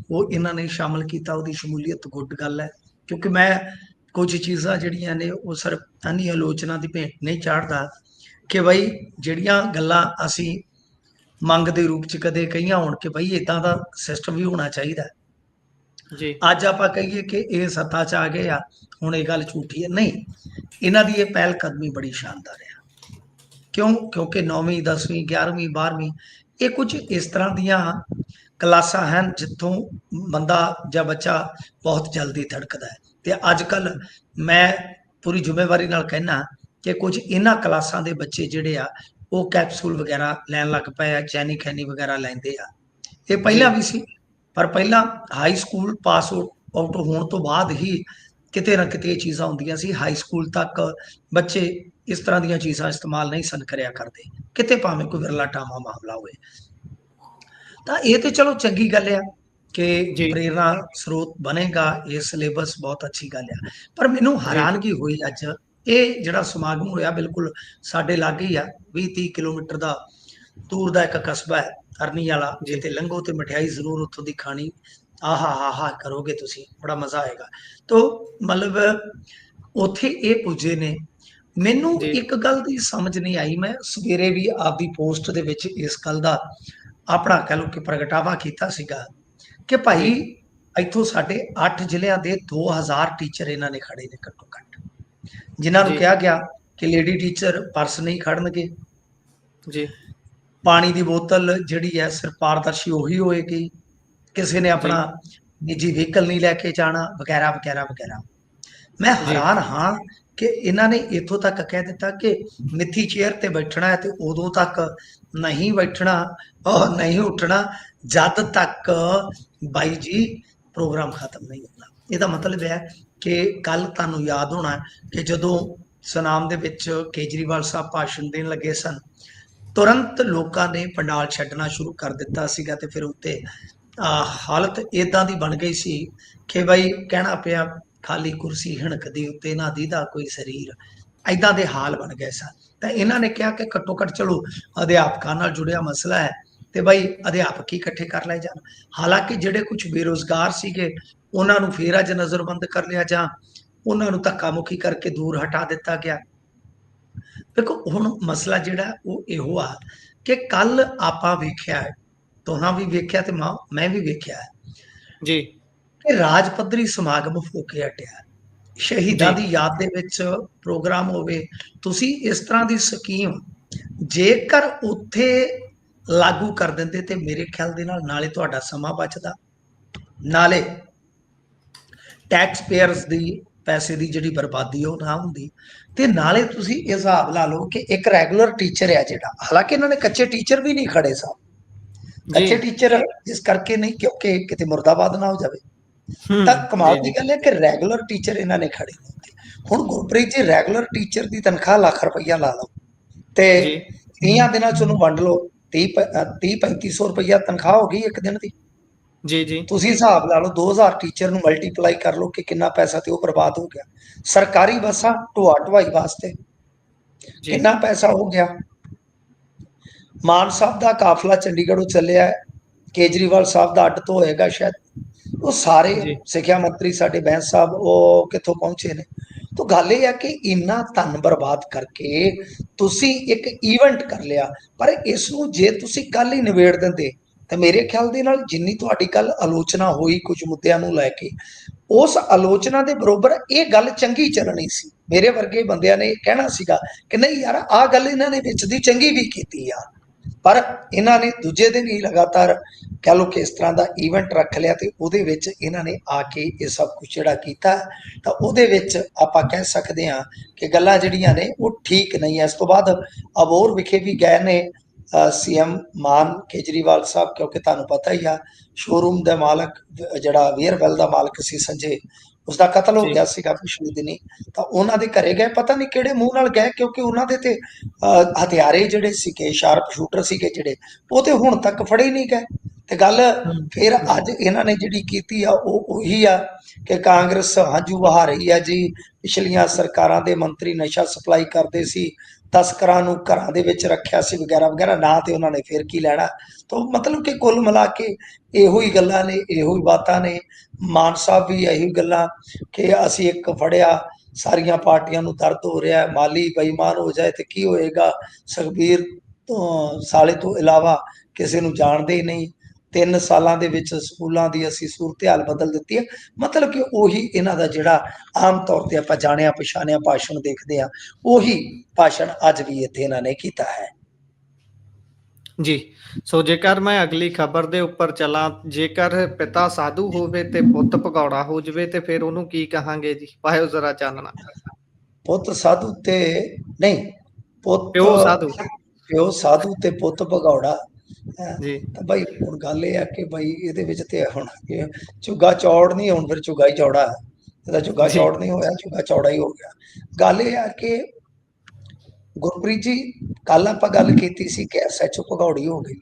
ਉਹ ਇਹਨਾਂ ਨੇ ਸ਼ਾਮਲ ਕੀਤਾ, ਉਹਦੀ ਸ਼ਮੂਲੀਅਤ ਗੁੱਡ ਗੱਲ ਹੈ। ਕਿਉਂਕਿ ਮੈਂ ਕੁਝ ਚੀਜ਼ਾਂ ਜਿਹੜੀਆਂ ਨੇ ਉਹ ਸਿਰਫ ਅੰਨੀ ਆਲੋਚਨਾ ਦੀ ਭੇਂਟ ਨਹੀਂ ਚਾੜਦਾ ਕਿ ਬਈ ਜਿਹੜੀਆਂ ਗੱਲਾਂ ਅਸੀਂ ਮੰਗ ਦੇ ਰੂਪ ਚ ਕਦੇ ਕਹੀਆਂ ਹੋਣ ਕਿ ਬਈ ਇਦਾਂ ਦਾ ਸਿਸਟਮ ਵੀ ਹੋਣਾ ਚਾਹੀਦਾ, ਜੀ, ਅੱਜ ਆਪਾਂ ਕਹੀਏ ਕਿ ਇਹ ਸੱਤਾ ਚ ਆ ਗਏ ਆ ਹੁਣ ਇਹ ਗੱਲ ਝੂਠੀ ਹੈ, ਨਹੀਂ, ਇਹਨਾਂ ਦੀ ਇਹ ਪਹਿਲ ਕਦਮੀ ਬੜੀ ਸ਼ਾਨਦਾਰ ਹੈ। ਕਿਉਂ? ਕਿਉਂਕਿ 9ਵੀਂ 10ਵੀਂ 11ਵੀਂ 12ਵੀਂ ਇਹ ਕੁਝ ਇਸ ਤਰ੍ਹਾਂ ਦੀਆਂ ਕਲਾਸਾਂ ਹਨ ਜਿੱਥੋਂ ਬੰਦਾ ਜਾਂ ਬੱਚਾ ਬਹੁਤ ਜਲਦੀ ਥੜਕਦਾ ਹੈ। ਤੇ ਅੱਜ ਕੱਲ ਮੈਂ ਪੂਰੀ ਜ਼ਿੰਮੇਵਾਰੀ ਨਾਲ ਕਹਿਣਾ ਕਿ ਕੁਝ ਇਹਨਾਂ ਕਲਾਸਾਂ ਦੇ ਬੱਚੇ ਜਿਹੜੇ ਆ ਉਹ ਕੈਪਸੂਲ ਵਗੈਰਾ ਲੈਣ ਲੱਗ ਪਏ ਆ, ਚੈਨੀ ਖੈਨੀ ਵਗੈਰਾ ਲੈਂਦੇ ਆ। ਇਹ ਜੀ, ਪਹਿਲਾਂ ਵੀ ਸੀ, ਪਰ ਪਹਿਲਾਂ ਹਾਈ ਸਕੂਲ ਪਾਸ ਆਊਟ ਹੋਣ ਤੋਂ ਬਾਅਦ ਹੀ ਕਿਤੇ ਨਾ ਕਿਤੇ ਇਹ ਚੀਜ਼ਾਂ ਹੁੰਦੀਆਂ ਸੀ। ਹਾਈ ਸਕੂਲ ਤੱਕ ਬੱਚੇ ਇਸ ਤਰ੍ਹਾਂ ਦੀਆਂ ਚੀਜ਼ਾਂ ਇਸਤੇਮਾਲ ਨਹੀਂ ਸਨ ਕਰਿਆ ਕਰਦੇ, ਕਿਤੇ ਭਾਵੇਂ ਕੋਈ ਵਿਰਲਾ ਟਾਮਾ ਮਾਮਲਾ ਹੋਵੇ। ਤਾਂ ਇਹ ਤੇ ਚਲੋ ਚੰਗੀ ਗੱਲ ਆ ਕਿ ਜੀ, ਪ੍ਰੇਰਨਾ ਸਰੋਤ ਬਣੇਗਾ, ਇਹ ਸਿਲੇਬਸ ਬਹੁਤ ਅੱਛੀ ਗੱਲ ਆ। ਪਰ ਮੈਨੂੰ ਜੀ, ਹੈਰਾਨਗੀ ਹੋਈ ਅੱਜ, ਇਹ ਜਿਹੜਾ ਸਮਾਗਮ ਹੋਇਆ ਬਿਲਕੁਲ ਸਾਡੇ ਲਾਗੇ ਹੀ ਆ, 20-30 ਕਿਲੋਮੀਟਰ ਦਾ ਦੂਰ ਦਾ ਇੱਕ ਕਸਬਾ ਹੈ ਅਰਨੀ ਵਾਲਾ, ਜੀ, ਕਿਤੇ ਲੰਘੋ ਤੇ ਮਠਿਆਈ ਜ਼ਰੂਰ ਉੱਥੋਂ ਦੀ ਖਾਣੀ, ਆਹਾ ਹਾ ਹਾ ਕਰੋਗੇ ਤੁਸੀਂ, ਬੜਾ ਮਜ਼ਾ ਆਏਗਾ। ਤੋ ਮਤਲਬ ਉੱਥੇ ਇਹ ਪੁੱਜੇ ਨੇ, ਮੈਨੂੰ ਜੀ, ਇੱਕ ਗੱਲ ਦੀ ਸਮਝ ਨਹੀਂ ਆਈ। ਮੈਂ ਸਵੇਰੇ ਵੀ ਆਪਦੀ ਪੋਸਟ ਦੇ ਵਿੱਚ ਇਸ ਗੱਲ ਦਾ ਆਪਣਾ ਕਹਿ ਲਓ ਕਿ ਪ੍ਰਗਟਾਵਾ ਕੀਤਾ ਸੀਗਾ ਕਿ ਭਾਈ ਜੀ, ਇੱਥੋਂ ਸਾਡੇ 8 ਜ਼ਿਲ੍ਹਿਆਂ ਦੇ 2000 ਟੀਚਰ ਇਹਨਾਂ ਨੇ ਖੜੇ ਨੇ ਘੱਟੋ ਘੱਟ, ਜਿਨ੍ਹਾਂ ਨੂੰ ਜੀ, ਕਿਹਾ ਗਿਆ ਕਿ ਲੇਡੀ ਟੀਚਰ ਪਰਸ ਨਹੀਂ ਖੜਨਗੇ, ਜੀ, ਪਾਣੀ ਦੀ ਬੋਤਲ ਜਿਹੜੀ ਹੈ ਸਿਰਫ ਪਾਰਦਰਸ਼ੀ ਉਹੀ ਹੋਏਗੀ, ਕਿਸੇ ਨੇ ਜੀ, ਆਪਣਾ ਨਿੱਜੀ ਵਹੀਕਲ ਨਹੀਂ ਲੈ ਕੇ ਜਾਣਾ, ਵਗੈਰਾ ਵਗੈਰਾ ਵਗੈਰਾ। ਮੈਂ ਜੀ, ਹੈਰਾਨ ਹਾਂ ਕਿ ਇਹਨਾਂ ਨੇ ਇੱਥੋਂ ਤੱਕ ਕਹਿ ਦਿੱਤਾ ਕਿ ਮਿੱਠੀ ਚੇਅਰ ਤੇ ਬੈਠਣਾ ਹੈ ਤੇ ਉਦੋਂ ਤੱਕ ਨਹੀਂ ਬੈਠਣਾ ਔਰ ਨਹੀਂ ਉੱਠਣਾ ਜਦ ਤੱਕ ਬਾਈ ਜੀ ਪ੍ਰੋਗਰਾਮ ਖਤਮ ਨਹੀਂ ਹੁੰਦਾ। ਇਹਦਾ ਮਤਲਬ ਹੈ ਕਿ ਕੱਲ ਤੁਹਾਨੂੰ ਯਾਦ ਹੋਣਾ ਕਿ ਜਦੋਂ ਸੁਨਾਮ ਦੇ ਵਿੱਚ ਕੇਜਰੀਵਾਲ ਸਾਹਿਬ ਭਾਸ਼ਣ ਦੇਣ ਲੱਗੇ ਸਨ, ਤੁਰੰਤ ਲੋਕਾਂ ਨੇ ਪੰਡਾਲ ਛੱਡਣਾ ਸ਼ੁਰੂ ਕਰ ਦਿੱਤਾ ਸੀਗਾ ਤੇ ਫਿਰ ਉੱਤੇ ਹਾਲਤ ਇਦਾਂ ਦੀ ਬਣ ਗਈ ਸੀ ਕਿ ਬਈ ਕਹਿਣਾ ਪਿਆ ਖਾਲੀ ਕੁਰਸੀ ਹਿਣਕਦੀ ਉੱਤੇ ਨਾ ਦੀਦਾ ਕੋਈ ਸਰੀਰ, ਐਦਾਂ ਦੇ ਹਾਲ ਬਣ ਗਏ ਸਨ। ਤਾਂ ਇਹਨਾਂ ਨੇ ਕਿਹਾ ਕਿ ਘੱਟੋ ਘੱਟ ਚਲੋ ਅਧਿਆਪਕਾਂ ਨਾਲ ਜੁੜਿਆ ਮਸਲਾ ਹੈ ਤੇ ਬਈ ਅਧਿਆਪਕ ਹੀ ਇਕੱਠੇ ਕਰ ਲਏ ਜਾਣ। ਹਾਲਾਂਕਿ ਜਿਹੜੇ ਕੁਝ ਬੇਰੁਜ਼ਗਾਰ ਸੀਗੇ ਉਹਨਾਂ ਨੂੰ ਫੇਰ ਅੱਜ ਨਜ਼ਰਬੰਦ ਕਰ ਲਿਆ ਜਾਂ ਉਹਨਾਂ ਨੂੰ ਧੱਕਾ ਮੁੱਖੀ ਕਰਕੇ ਦੂਰ ਹਟਾ ਦਿੱਤਾ ਗਿਆ। ਦੇਖੋ ਹੁਣ ਮਸਲਾ ਜਿਹੜਾ ਉਹ ਇਹੋ ਆ ਕਿ ਕੱਲ ਆਪਾਂ ਵੇਖਿਆ ਹੈ, ਤੁਹਾਂ ਵੀ ਵੇਖਿਆ ਤੇ ਮੈਂ ਵੀ ਵੇਖਿਆ ਹੈ ਜੀ, ਕਿ ਰਾਜ ਪੱਧਰੀ ਸਮਾਗਮ ਹੋ ਕੇ ਹਟਿਆ, ਸ਼ਹੀਦਾਂ ਜੀ, ਦੀ ਯਾਦ ਦੇ ਵਿੱਚ ਪ੍ਰੋਗਰਾਮ ਹੋਵੇ। ਤੁਸੀਂ ਇਸ ਤਰ੍ਹਾਂ ਦੀ ਸਕੀਮ ਜੇਕਰ ਉੱਥੇ ਲਾਗੂ ਕਰ ਦਿੰਦੇ ਤੇ ਮੇਰੇ ਖਿਆਲ ਦੇ ਨਾਲ ਨਾਲੇ ਤੁਹਾਡਾ ਸਮਾਂ ਬਚਦਾ, ਨਾਲੇ ਟੈਕਸ ਪੇਅਰਸ ਦੀ ਪੈਸੇ ਦੀ ਜਿਹੜੀ ਬਰਬਾਦੀ ਉਹ ਨਾ ਹੁੰਦੀ। ਤੇ ਨਾਲੇ ਤੁਸੀਂ ਇਹ ਹਿਸਾਬ ਲਾ ਲਓ ਕਿ ਇੱਕ ਰੈਗੂਲਰ ਟੀਚਰ ਹੈ ਜਿਹੜਾ, ਹਾਲਾਂਕਿ ਇਹਨਾਂ ਨੇ ਕੱਚੇ ਟੀਚਰ ਵੀ ਨਹੀਂ ਖੜੇ ਸਾਹਿਬ, ਜੀ। ਕੱਚੇ ਟੀਚਰ ਇਸ ਕਰਕੇ ਨਹੀਂ ਕਿਉਂਕਿ ਕਿਤੇ ਮੁਰਦਾਬਾਦ ਨਾ ਹੋ ਜਾਵੇ। ਤਾਂ ਕਮਾਲ ਜੀ, ਦੀ ਜੀ। ਗੱਲ ਹੈ ਕਿ ਰੈਗੂਲਰ ਟੀਚਰ ਇਹਨਾਂ ਨੇ ਖੜੇ ਨਹੀਂ ਹੁੰਦੇ। ਹੁਣ ਗੁਰਪ੍ਰੀਤ ਜੀ ਰੈਗੂਲਰ ਟੀਚਰ ਦੀ ਤਨਖਾਹ ਲੱਖ ਰੁਪਈਆ ਲਾ ਲਓ ਤੇ ਜੀ, 30 ਦਿਨਾਂ ਚ ਉਹਨੂੰ ਵੰਡ ਲਓ, 30-3500 ਰੁਪਈਆ ਤਨਖਾਹ ਹੋ ਗਈ ਇੱਕ ਦਿਨ ਦੀ। ਜੀ, ਜੀ, ਤੁਸੀਂ ਹਿਸਾਬ ਲਾ ਲਓ 2000 ਟੀਚਰ ਨੂੰ ਮਲਟੀਪਲਾਈ ਕਰ ਲਓ ਕਿ ਕਿੰਨਾ ਪੈਸਾ ਤੇ ਉਹ ਬਰਬਾਦ ਹੋ ਗਿਆ। ਸਰਕਾਰੀ ਬੱਸਾਂ ਢੋਆ ਢੁਆਈ ਵਾਸਤੇ ਜੀ, ਕਿੰਨਾ ਪੈਸਾ ਹੋ ਗਿਆ। ਮਾਨ ਸਾਹਿਬ ਦਾ ਕਾਫਲਾ ਚੰਡੀਗੜ੍ਹੋਂ ਚੱਲਿਆ, ਕੇਜਰੀਵਾਲ ਸਾਹਿਬ ਦਾ ਅੱਡ ਤੋਂ ਹੋਏਗਾ ਸ਼ਾਇਦ, ਉਹ ਸਾਰੇ ਜੀ, ਸਿੱਖਿਆ ਮੰਤਰੀ ਸਾਡੇ ਬੈਂਸ ਸਾਹਿਬ ਉਹ ਕਿੱਥੋਂ ਪਹੁੰਚੇ ਨੇ। ਤਾਂ ਗੱਲ ਇਹ ਹੈ ਕਿ ਇੰਨਾ ਧਨ ਬਰਬਾਦ ਕਰਕੇ ਤੁਸੀਂ ਇੱਕ ਈਵੈਂਟ ਕਰ ਲਿਆ, ਪਰ ਇਸ ਨੂੰ ਜੇ ਤੁਸੀਂ ਕੱਲ ਹੀ ਨਿਬੇੜ ਦਿੰਦੇ ਤਾਂ ਮੇਰੇ ਖਿਆਲ ਦੇ ਨਾਲ ਜਿੰਨੀ ਤੁਹਾਡੀ ਕੱਲ ਆਲੋਚਨਾ ਹੋਈ ਕੁਝ ਮੁੱਦਿਆਂ ਨੂੰ ਲੈ ਕੇ, ਉਸ ਆਲੋਚਨਾ ਦੇ ਬਰੋਬਰ ਇਹ ਗੱਲ ਚੰਗੀ ਚੱਲਣੀ ਸੀ। ਮੇਰੇ ਵਰਗੇ ਬੰਦਿਆਂ ਨੇ ਕਹਿਣਾ ਸੀਗਾ ਕਿ ਨਹੀਂ ਯਾਰ ਆਹ ਗੱਲ ਇਹਨਾਂ ਨੇ ਵਿੱਚ ਦੀ ਚੰਗੀ ਵੀ ਕੀਤੀ ਆ, ਪਰ ਇਹਨਾਂ ਨੇ ਦੂਜੇ ਦਿਨ ਹੀ ਲਗਾਤਾਰ ਕਹਿ ਲਓ ਕਿ ਇਸ ਤਰ੍ਹਾਂ ਦਾ ਈਵੈਂਟ ਰੱਖ ਲਿਆ ਤੇ ਉਹਦੇ ਵਿੱਚ ਇਹਨਾਂ ਨੇ ਆ ਕੇ ਇਹ ਸਭ ਕੁਝ ਜਿਹੜਾ ਕੀਤਾ, ਤਾਂ ਉਹਦੇ ਵਿੱਚ ਆਪਾਂ ਕਹਿ ਸਕਦੇ ਹਾਂ ਕਿ ਗੱਲਾਂ ਜਿਹੜੀਆਂ ਨੇ ਉਹ ਠੀਕ ਨਹੀਂ ਹੈ। ਇਸ ਤੋਂ ਬਾਅਦ ਅਬੋਹਰ ਵਿਖੇ ਵੀ ਗਏ ਨੇ ਸੀਐਮ ਮਾਨ ਕੇਜਰੀਵਾਲ ਸਾਹਿਬ, ਕਿਉਂਕਿ ਤੁਹਾਨੂੰ ਪਤਾ ਹੀ ਆ ਸ਼ੋਰੂਮ ਦਾ ਮਾਲਕ ਜਿਹੜਾ ਵੇਅਰਵੈਲ ਦਾ ਮਾਲਕ ਸੀ ਸੰਜੇ, ਉਸਦਾ ਕਤਲ ਹੋ ਜੀ, ਗਿਆ ਸੀਗਾ ਪਿਛਲੇ ਦਿਨੀ। ਤਾਂ ਉਹਨਾਂ ਦੇ ਘਰੇ ਗਏ, ਪਤਾ ਨਹੀਂ ਕਿਹੜੇ ਮੂੰਹ ਨਾਲ ਗਏ, ਕਿਉਂਕਿ ਉਹਨਾਂ ਦੇ ਤੇ ਹਥਿਆਰੇ ਜਿਹੜੇ ਸੀਗੇ, ਸ਼ਾਰਪ ਸ਼ੂਟਰ ਸੀਗੇ ਜਿਹੜੇ, ਉਹ ਤੇ ਹੁਣ ਤੱਕ ਫੜੇ ਨਹੀਂ ਗਏ। ਤੇ ਗੱਲ ਫਿਰ ਜੀ, ਅੱਜ ਇਹਨਾਂ ਨੇ ਜਿਹੜੀ ਕੀਤੀ ਆ ਉਹ ਉਹੀ ਆ ਕਿ ਕਾਂਗਰਸ ਹੰਝੂ ਵਹਾ ਰਹੀ ਆ ਜੀ, ਪਿਛਲੀਆਂ ਸਰਕਾਰਾਂ ਦੇ ਮੰਤਰੀ ਨਸ਼ਾ ਸਪਲਾਈ ਕਰਦੇ ਸੀ, ਤਸਕਰਾਂ ਨੂੰ ਘਰਾਂ ਦੇ ਵਿੱਚ ਰੱਖਿਆ ਸੀ ਵਗੈਰਾ ਵਗੈਰਾ, ਨਾ ਤੇ ਉਹਨਾਂ ਨੇ ਫਿਰ ਕੀ ਲੈਣਾ। ਤਾਂ ਮਤਲਬ ਕਿ ਕੁੱਲ ਮਿਲਾ ਕੇ ਇਹੋ ਹੀ ਗੱਲਾਂ ਨੇ, ਇਹੋ ਹੀ ਬਾਤਾਂ ਨੇ। ਮਾਨ ਸਾਹਿਬ ਵੀ ਇਹੀ ਗੱਲਾਂ ਕਿ ਅਸੀਂ ਇੱਕ ਫੜਿਆ, ਸਾਰੀਆਂ ਪਾਰਟੀਆਂ ਨੂੰ ਦਰਦ ਹੋ ਰਿਹਾ, ਮਾਲੀ ਬੇਈਮਾਨ ਹੋ ਜਾਏ ਤੇ ਕੀ ਹੋਏਗਾ, ਸੁਖਬੀਰ ਤੋਂ ਸਾਲੇ ਤੋਂ ਇਲਾਵਾ ਕਿਸੇ ਨੂੰ ਜਾਣਦੇ ਹੀ ਨਹੀਂ, 3 ਸਾਲਾਂ ਦੇ ਵਿੱਚ ਸਕੂਲਾਂ ਦੀ ਅਸੀਂ ਸੂਰਤ-ਹਾਲ ਬਦਲ ਦਿੱਤੀ ਹੈ। ਮਤਲਬ ਕਿ ਉਹੀ ਇਹਨਾਂ ਦਾ ਜਿਹੜਾ ਆਮ ਤੌਰ ਤੇ ਆਪਾਂ ਜਾਣਿਆ ਪਛਾਣਿਆ ਭਾਸ਼ਣ ਦੇਖਦੇ ਹਾਂ, ਉਹੀ ਭਾਸ਼ਣ ਅੱਜ ਵੀ ਇੱਥੇ ਇਹਨਾਂ ਨੇ ਕੀਤਾ ਹੈ। ਜੀ। ਸੋ ਜੇਕਰ ਮੈਂ ਅਗਲੀ ਖਬਰ ਦੇ ਉੱਪਰ ਚੱਲਾਂ, ਜੇਕਰ ਪਿਤਾ ਸਾਧੂ ਹੋਵੇ ਤੇ ਪੁੱਤ ਭਗੌੜਾ ਹੋ ਜਾਵੇ ਤੇ ਫਿਰ ਉਹਨੂੰ ਕੀ ਕਹਾਂਗੇ ਜੀ? ਪਾਇਓ ਜ਼ਰਾ ਚਾਨਣਾ। ਪੁੱਤ ਸਾਧੂ ਤੇ ਨਹੀਂ, ਪੁੱਤ ਪਿਓ ਸਾਧੂ। ਪਿਓ ਸਾਧੂ ਤੇ ਪੁੱਤ ਭਗੌੜਾ। ਜੀ, ਤਾਂ ਭਾਈ ਹੁਣ ਗੱਲ ਇਹ ਆ ਕਿ ਭਾਈ ਇਹਦੇ ਵਿੱਚ ਤੇ ਹੁਣ ਝੁੱਗਾ ਚੌੜ ਨਹੀਂ, ਹੁਣ ਫਿਰ ਝੁੱਗਾ ਹੀ ਚੌੜਾ, ਇਹਦਾ ਝੁੱਗਾ ਜੀ, ਚੌੜ ਨਹੀਂ ਹੋਇਆ, ਝੁੱਗਾ ਚੌੜਾ ਹੀ ਹੋ ਗਿਆ। ਗੱਲ ਇਹ ਆ ਕਿ ਗੁਰਪ੍ਰੀਤ ਜੀ ਕੱਲ ਆਪਾਂ ਗੱਲ ਕੀਤੀ ਸੀ ਕਿ ਐਸਐਚਓ ਭਗੌੜੀ ਹੋ ਗਈ।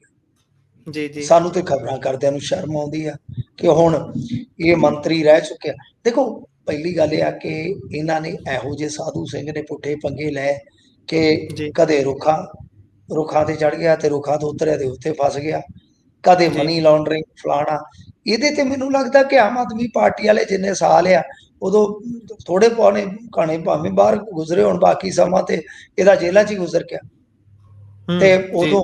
ਜੀ, ਜੀ, ਸਾਨੂੰ ਤੇ ਖਬਰਾਂ ਕਰਦਿਆਂ ਨੂੰ ਸ਼ਰਮ ਆਉਂਦੀ ਆ ਕਿ ਹੁਣ ਇਹ ਮੰਤਰੀ ਰਹਿ ਚੁੱਕਿਆ। ਦੇਖੋ ਪਹਿਲੀ ਗੱਲ ਇਹ ਆ ਕਿ ਇਹਨਾਂ ਨੇ ਇਹੋ ਜਿਹੇ ਸਾਧੂ ਸਿੰਘ ਨੇ ਪੁੱਠੇ ਪੰਗੇ ਲੈ ਕਿ ਜੀ, ਕਦੇ ਰੁੱਖਾਂ ਤੇ ਚੜ ਗਿਆ ਤੇ ਰੁੱਖਾਂ ਤੋਂ ਉਤਰਿਆ ਤੇ ਉੱਥੇ ਫਸ ਗਿਆ, ਕਦੇ ਜੀ, ਮਨੀ ਲਾਂਡਰਿੰਗ ਫਲਾਣਾ। ਇਹਦੇ ਤੇ ਮੈਨੂੰ ਲੱਗਦਾ ਕਿ ਆਮ ਆਦਮੀ ਪਾਰਟੀ ਵਾਲੇ ਜਿੰਨੇ ਸਾਲ ਆ ਉਦੋਂ ਥੋੜੇ ਪੌਣੇ ਕਾਣੇ ਭਾਵੇਂ ਬਾਹਰ ਗੁਜ਼ਰੇ ਹੋਣ, ਬਾਕੀ ਸਮਾਂ ਤੇ ਇਹਦਾ ਜੇਲ੍ਹਾਂ 'ਚ ਹੀ ਗੁਜ਼ਰ ਗਿਆ। ਤੇ ਜੀ, ਉਦੋਂ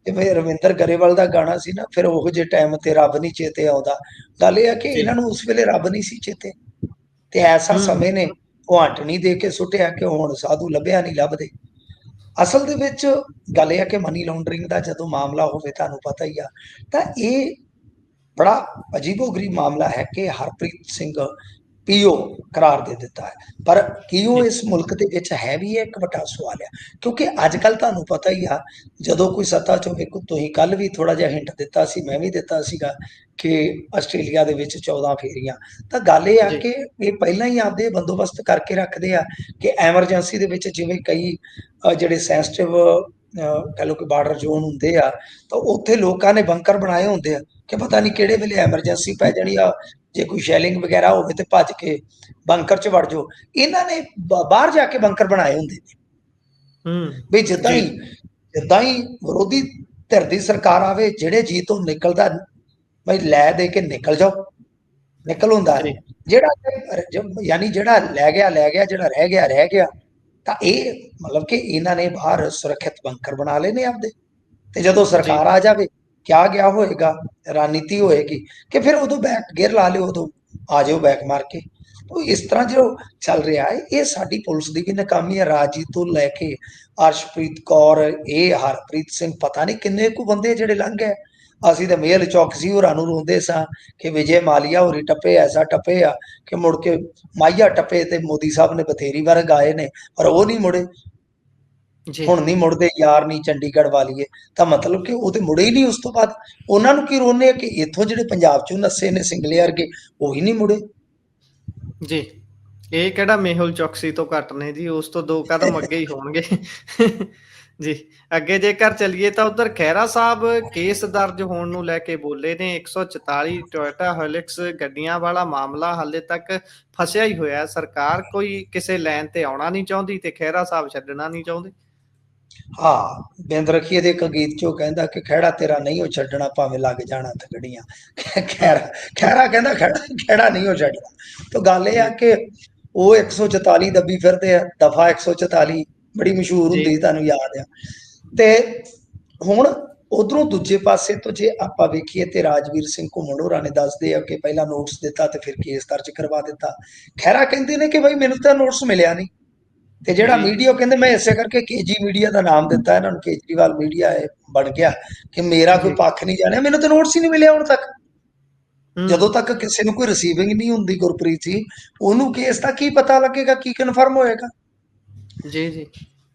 ਜਿਵੇਂ ਰਵਿੰਦਰ ਗਰੇਵਾਲ ਦਾ ਗਾਣਾ ਸੀ ਨਾ, ਫਿਰ ਉਹੋ ਜਿਹੇ ਟਾਈਮ ਤੇ ਰੱਬ ਨਹੀਂ ਚੇਤੇ ਆਉਂਦਾ। ਗੱਲ ਇਹ ਆ ਕਿ ਜੀ, ਇਹਨਾਂ ਨੂੰ ਉਸ ਵੇਲੇ ਰੱਬ ਨਹੀਂ ਸੀ ਚੇਤੇ, ਤੇ ਐਸਾ ਸਮੇਂ ਨੇ ਭੁਆਂਟਣੀ ਦੇ ਕੇ ਸੁੱਟਿਆ ਕਿ ਹੁਣ ਸਾਧੂ ਲੱਭਿਆ ਨਹੀਂ ਲੱਭਦੇ। ਅਸਲ ਦੇ ਵਿੱਚ ਗੱਲ ਇਹ ਆ ਕਿ ਮਨੀ ਲਾਂਡਰਿੰਗ ਦਾ ਜਦੋਂ ਮਾਮਲਾ ਹੋਵੇ, ਤੁਹਾਨੂੰ ਪਤਾ ਹੀ ਆ, ਤਾਂ ਇਹ ਬੜਾ ਅਜੀਬੋ-ਗਰੀਬ ਮਾਮਲਾ ਹੈ ਕਿ ਹਰਪ੍ਰੀਤ ਸਿੰਘ ਪੀਓ ਕਰਾਰ ਦੇ ਦਿੱਤਾ ਹੈ, ਪਰ ਕੀ ਉਹ ਜੀ, ਇਸ ਮੁਲਕ ਦੇ ਵਿੱਚ ਹੈ ਵੀ ਇੱਕ ਵੱਡਾ ਸਵਾਲ ਹੈ। ਕਿਉਂਕਿ ਅੱਜ ਕੱਲ ਤੁਹਾਨੂੰ ਪਤਾ ਹੀ ਆ, ਜਦੋਂ ਕੋਈ ਸੱਤਾ ਚੋਂ ਵੇਖੋ, ਤੁਸੀਂ ਕੱਲ ਵੀ ਥੋੜਾ ਜਿਹਾ ਹਿੰਟ ਦਿੱਤਾ ਸੀ, ਮੈਂ ਵੀ ਦਿੱਤਾ ਸੀਗਾ ਕਿ ਆਸਟ੍ਰੇਲੀਆ ਦੇ ਵਿੱਚ 14 ਫੇਰੀਆਂ। ਤਾਂ ਗੱਲ ਇਹ ਆ ਜੀ, ਕਿ ਇਹ ਪਹਿਲਾਂ ਹੀ ਆਪਦੇ ਬੰਦੋਬਸਤ ਕਰਕੇ ਰੱਖਦੇ ਆ ਕਿ ਐਮਰਜੈਂਸੀ ਦੇ ਵਿੱਚ ਜਿਵੇਂ ਕਈ ਜਿਹੜੇ ਸੈਂਸਿਟਿਵ ਕਹਿ ਲਓ ਕਿ ਬਾਰਡਰ ਜ਼ੋਨ ਹੁੰਦੇ ਆ, ਤਾਂ ਉੱਥੇ ਲੋਕਾਂ ਨੇ ਬੰਕਰ ਬਣਾਏ ਹੁੰਦੇ ਆ ਕਿ ਪਤਾ ਨਹੀਂ ਕਿਹੜੇ ਵੇਲੇ ਐਮਰਜੈਂਸੀ ਪੈ ਜਾਣੀ ਆ, ਜੇ ਕੋਈ ਸ਼ੈਲਿੰਗ ਵਗੈਰਾ ਹੋਵੇ ਤੇ ਭੱਜ ਕੇ ਬੰਕਰ 'ਚ ਵੜ ਜਾਓ। ਇਹਨਾਂ ਨੇ ਬਾਹਰ ਜਾ ਕੇ ਬੰਕਰ ਬਣਾਏ ਹੁੰਦੇ ਨੇ ਵੀ ਜਿੱਦਾਂ ਜੀ, ਹੀ ਵਿਰੋਧੀ ਧਿਰ ਦੀ ਸਰਕਾਰ ਆਵੇ, ਜਿਹੜੇ ਜੀ ਤੋਂ ਨਿਕਲਦਾ ਬਈ ਲੈ ਦੇ ਕੇ ਨਿਕਲ ਜਾਓ, ਨਿਕਲ ਹੁੰਦਾ। ਜੀ, ਯਾਨੀ ਜਿਹੜਾ ਲੈ ਗਿਆ, ਜਿਹੜਾ ਰਹਿ ਗਿਆ। ਤਾਂ ਇਹ ਮਤਲਬ ਕਿ ਇਹਨਾਂ ਨੇ ਬਾਹਰ ਸੁਰੱਖਿਅਤ ਬੰਕਰ ਬਣਾ ਲਏ ਨੇ ਆਪਦੇ, ਤੇ ਜਦੋਂ ਜੀ, ਸਰਕਾਰ ਆ ਜਾਵੇ ਕਿਆ ਗਿਆ ਹੋਏਗਾ, ਰਣਨੀਤੀ ਹੋਏਗੀ ਕਿ ਫਿਰ ਉਦੋਂ ਬੈਕ ਗੇਅਰ ਲਾ ਲਿਓ, ਉਦੋਂ ਆ ਜਾਓ ਬੈਕ ਮਾਰ ਕੇ। ਤਾਂ ਇਸ ਤਰ੍ਹਾਂ ਜੋ ਚੱਲ ਰਿਹਾ ਹੈ, ਇਹ ਸਾਡੀ ਪੁਲਿਸ ਦੀ ਵੀ ਨਾਕਾਮੀ ਹੈ। ਰਾਜੀ ਤੋਂ ਲੈ ਕੇ ਅਰਸ਼ਪ੍ਰੀਤ ਕੌਰ, ਇਹ ਹਰਪ੍ਰੀਤ ਸਿੰਘ, ਪਤਾ ਨਹੀਂ ਕਿੰਨੇ ਕੁ ਬੰਦੇ ਜਿਹੜੇ ਲੰਘ ਗਏ। ਅਸੀਂ ਤਾਂ ਮੇਲ ਚੌਕਸੀ ਹੋਰਾਂ ਨੂੰ ਰੋਂਦੇ ਸਾਂ ਕਿ ਵਿਜੇ ਮਾਲੀਆ ਹੋਰੀ ਟੱਪੇ, ਐਸਾ ਟੱਪੇ ਆ ਕਿ ਮੁੜ ਕੇ ਮਾਹੀਆ ਟੱਪੇ ਤੇ ਮੋਦੀ ਸਾਹਿਬ ਨੇ ਬਥੇਰੀ ਵਾਰ ਗਾਏ ਨੇ, ਪਰ ਉਹ ਨਹੀਂ ਮੁੜੇ। ਜੀ ਹੁਣ ਨਹੀਂ ਮੁੜਦੇ, ਯਾਰ ਨਹੀਂ ਚੰਡੀਗੜ੍ਹ ਵਾਲੀਏ, ਤਾਂ ਮਤਲਬ ਕਿ ਉਹ ਤੇ ਮੁੜੇ ਹੀ ਨਹੀਂ। ਉਸ ਤੋਂ ਬਾਅਦ ਉਹਨਾਂ ਨੂੰ ਕੀ ਰੋਨੇ ਆ ਕਿ ਇੱਥੋਂ ਜਿਹੜੇ ਪੰਜਾਬ ਚੋਂ ਨੱਸੇ ਨੇ ਸਿੰਗਲੇ ਵਰਗੇ, ਉਹ ਹੀ ਨਹੀਂ ਮੁੜੇ। ਜੀ ਇਹ ਕਿਹੜਾ ਮੇਹੁਲ ਚੌਕਸੀ ਤੋਂ ਘੱਟ ਨੇ ਜੀ, ਉਸ ਤੋਂ 2 ਕਦਮ ਅੱਗੇ ਹੀ ਹੋਣਗੇ। ਜੀ ਅੱਗੇ ਜੇਕਰ ਚੱਲੀਏ ਤਾਂ ਉਧਰ ਖਹਿਰਾ ਸਾਹਿਬ ਕੇਸ ਦਰਜ ਹੋਣ ਨੂੰ ਲੈ ਕੇ ਬੋਲੇ ਨੇ। 144 ਟੋਇਟਾ ਹਿਲਕਸ ਗੱਡੀਆਂ ਵਾਲਾ ਮਾਮਲਾ ਹਾਲੇ ਤੱਕ ਫਸਿਆ ਹੀ ਹੋਇਆ। ਸਰਕਾਰ ਕੋਈ ਕਿਸੇ ਲਾਈਨ ਤੇ ਆਉਣਾ ਨਹੀਂ ਚਾਹੁੰਦੀ ਤੇ ਖਹਿਰਾ ਸਾਹਿਬ ਛੱਡਣਾ ਨਹੀਂ ਚਾਹੁੰਦੇ। ਹਾਂ, ਬਿੰਦ ਰਖੀਏ ਦੇ ਇੱਕ ਗੀਤ ਚੋਂ ਕਹਿੰਦਾ ਕਿ ਖਹਿੜਾ ਤੇਰਾ ਨਹੀਂ ਉਹ ਛੱਡਣਾ, ਭਾਵੇਂ ਲੱਗ ਜਾਣਾ ਤਗੜੀਆਂ। ਖਹਿਰਾ ਖਹਿਰਾ ਕਹਿੰਦਾ ਖਹਿੜਾ ਨਹੀਂ ਉਹ ਛੱਡਣਾ। ਤਾਂ ਗੱਲ ਇਹ ਆ ਜੀ ਕਿ ਉਹ 144 ਦੱਬੀ ਫਿਰਦੇ ਆ, ਦਫਾ 144 ਬੜੀ ਮਸ਼ਹੂਰ ਜੀ ਹੁੰਦੀ, ਤੁਹਾਨੂੰ ਯਾਦ ਆ। ਤੇ ਹੁਣ ਉਧਰੋਂ ਦੂਜੇ ਪਾਸੇ ਤੋਂ ਜੇ ਆਪਾਂ ਵੇਖੀਏ ਤੇ ਰਾਜਵੀਰ ਸਿੰਘ ਘੁੰਮਣ ਹੋਰਾਂ ਨੇ ਦੱਸਦੇ ਆ ਕਿ ਪਹਿਲਾਂ ਨੋਟਿਸ ਦਿੱਤਾ ਤੇ ਫਿਰ ਕੇਸ ਦਰਜ ਕਰਵਾ ਦਿੱਤਾ। ਖਹਿਰਾ ਕਹਿੰਦੇ ਨੇ ਕਿ ਬਈ ਮੈਨੂੰ ਤਾਂ ਨੋਟਿਸ ਮਿਲਿਆ ਨਹੀਂ। ਤੇ ਜਿਹੜਾ ਜੀ ਮੀਡੀਆ ਕਹਿੰਦੇ, ਮੈਂ ਇਸੇ ਕਰਕੇ ਕੇਜੀ ਮੀਡੀਆ ਦਾ ਨਾਮ ਦਿੱਤਾ ਇਹਨਾਂ ਨੂੰ, ਕੇਜਰੀਵਾਲ ਮੀਡੀਆ ਬਣ ਗਿਆ ਕਿ ਮੇਰਾ ਕੋਈ ਜੀ ਪੱਖ ਨਹੀਂ ਜਾਣਿਆ। ਮੈਨੂੰ ਤਾਂ ਨੋਟਿਸ ਹੀ ਨਹੀਂ ਮਿਲਿਆ ਹੁਣ ਤੱਕ। ਜਦੋਂ ਹੂੰ ਤੱਕ ਕਿਸੇ ਨੂੰ ਕੋਈ ਰਿਸੀਵਿੰਗ ਨਹੀਂ ਹੁੰਦੀ ਗੁਰਪ੍ਰੀਤ ਜੀ, ਉਹਨੂੰ ਕੇਸ ਦਾ ਕੀ ਪਤਾ ਲੱਗੇਗਾ, ਕੀ ਕਨਫਰਮ ਹੋਏਗਾ। ਜੀ ਜੀ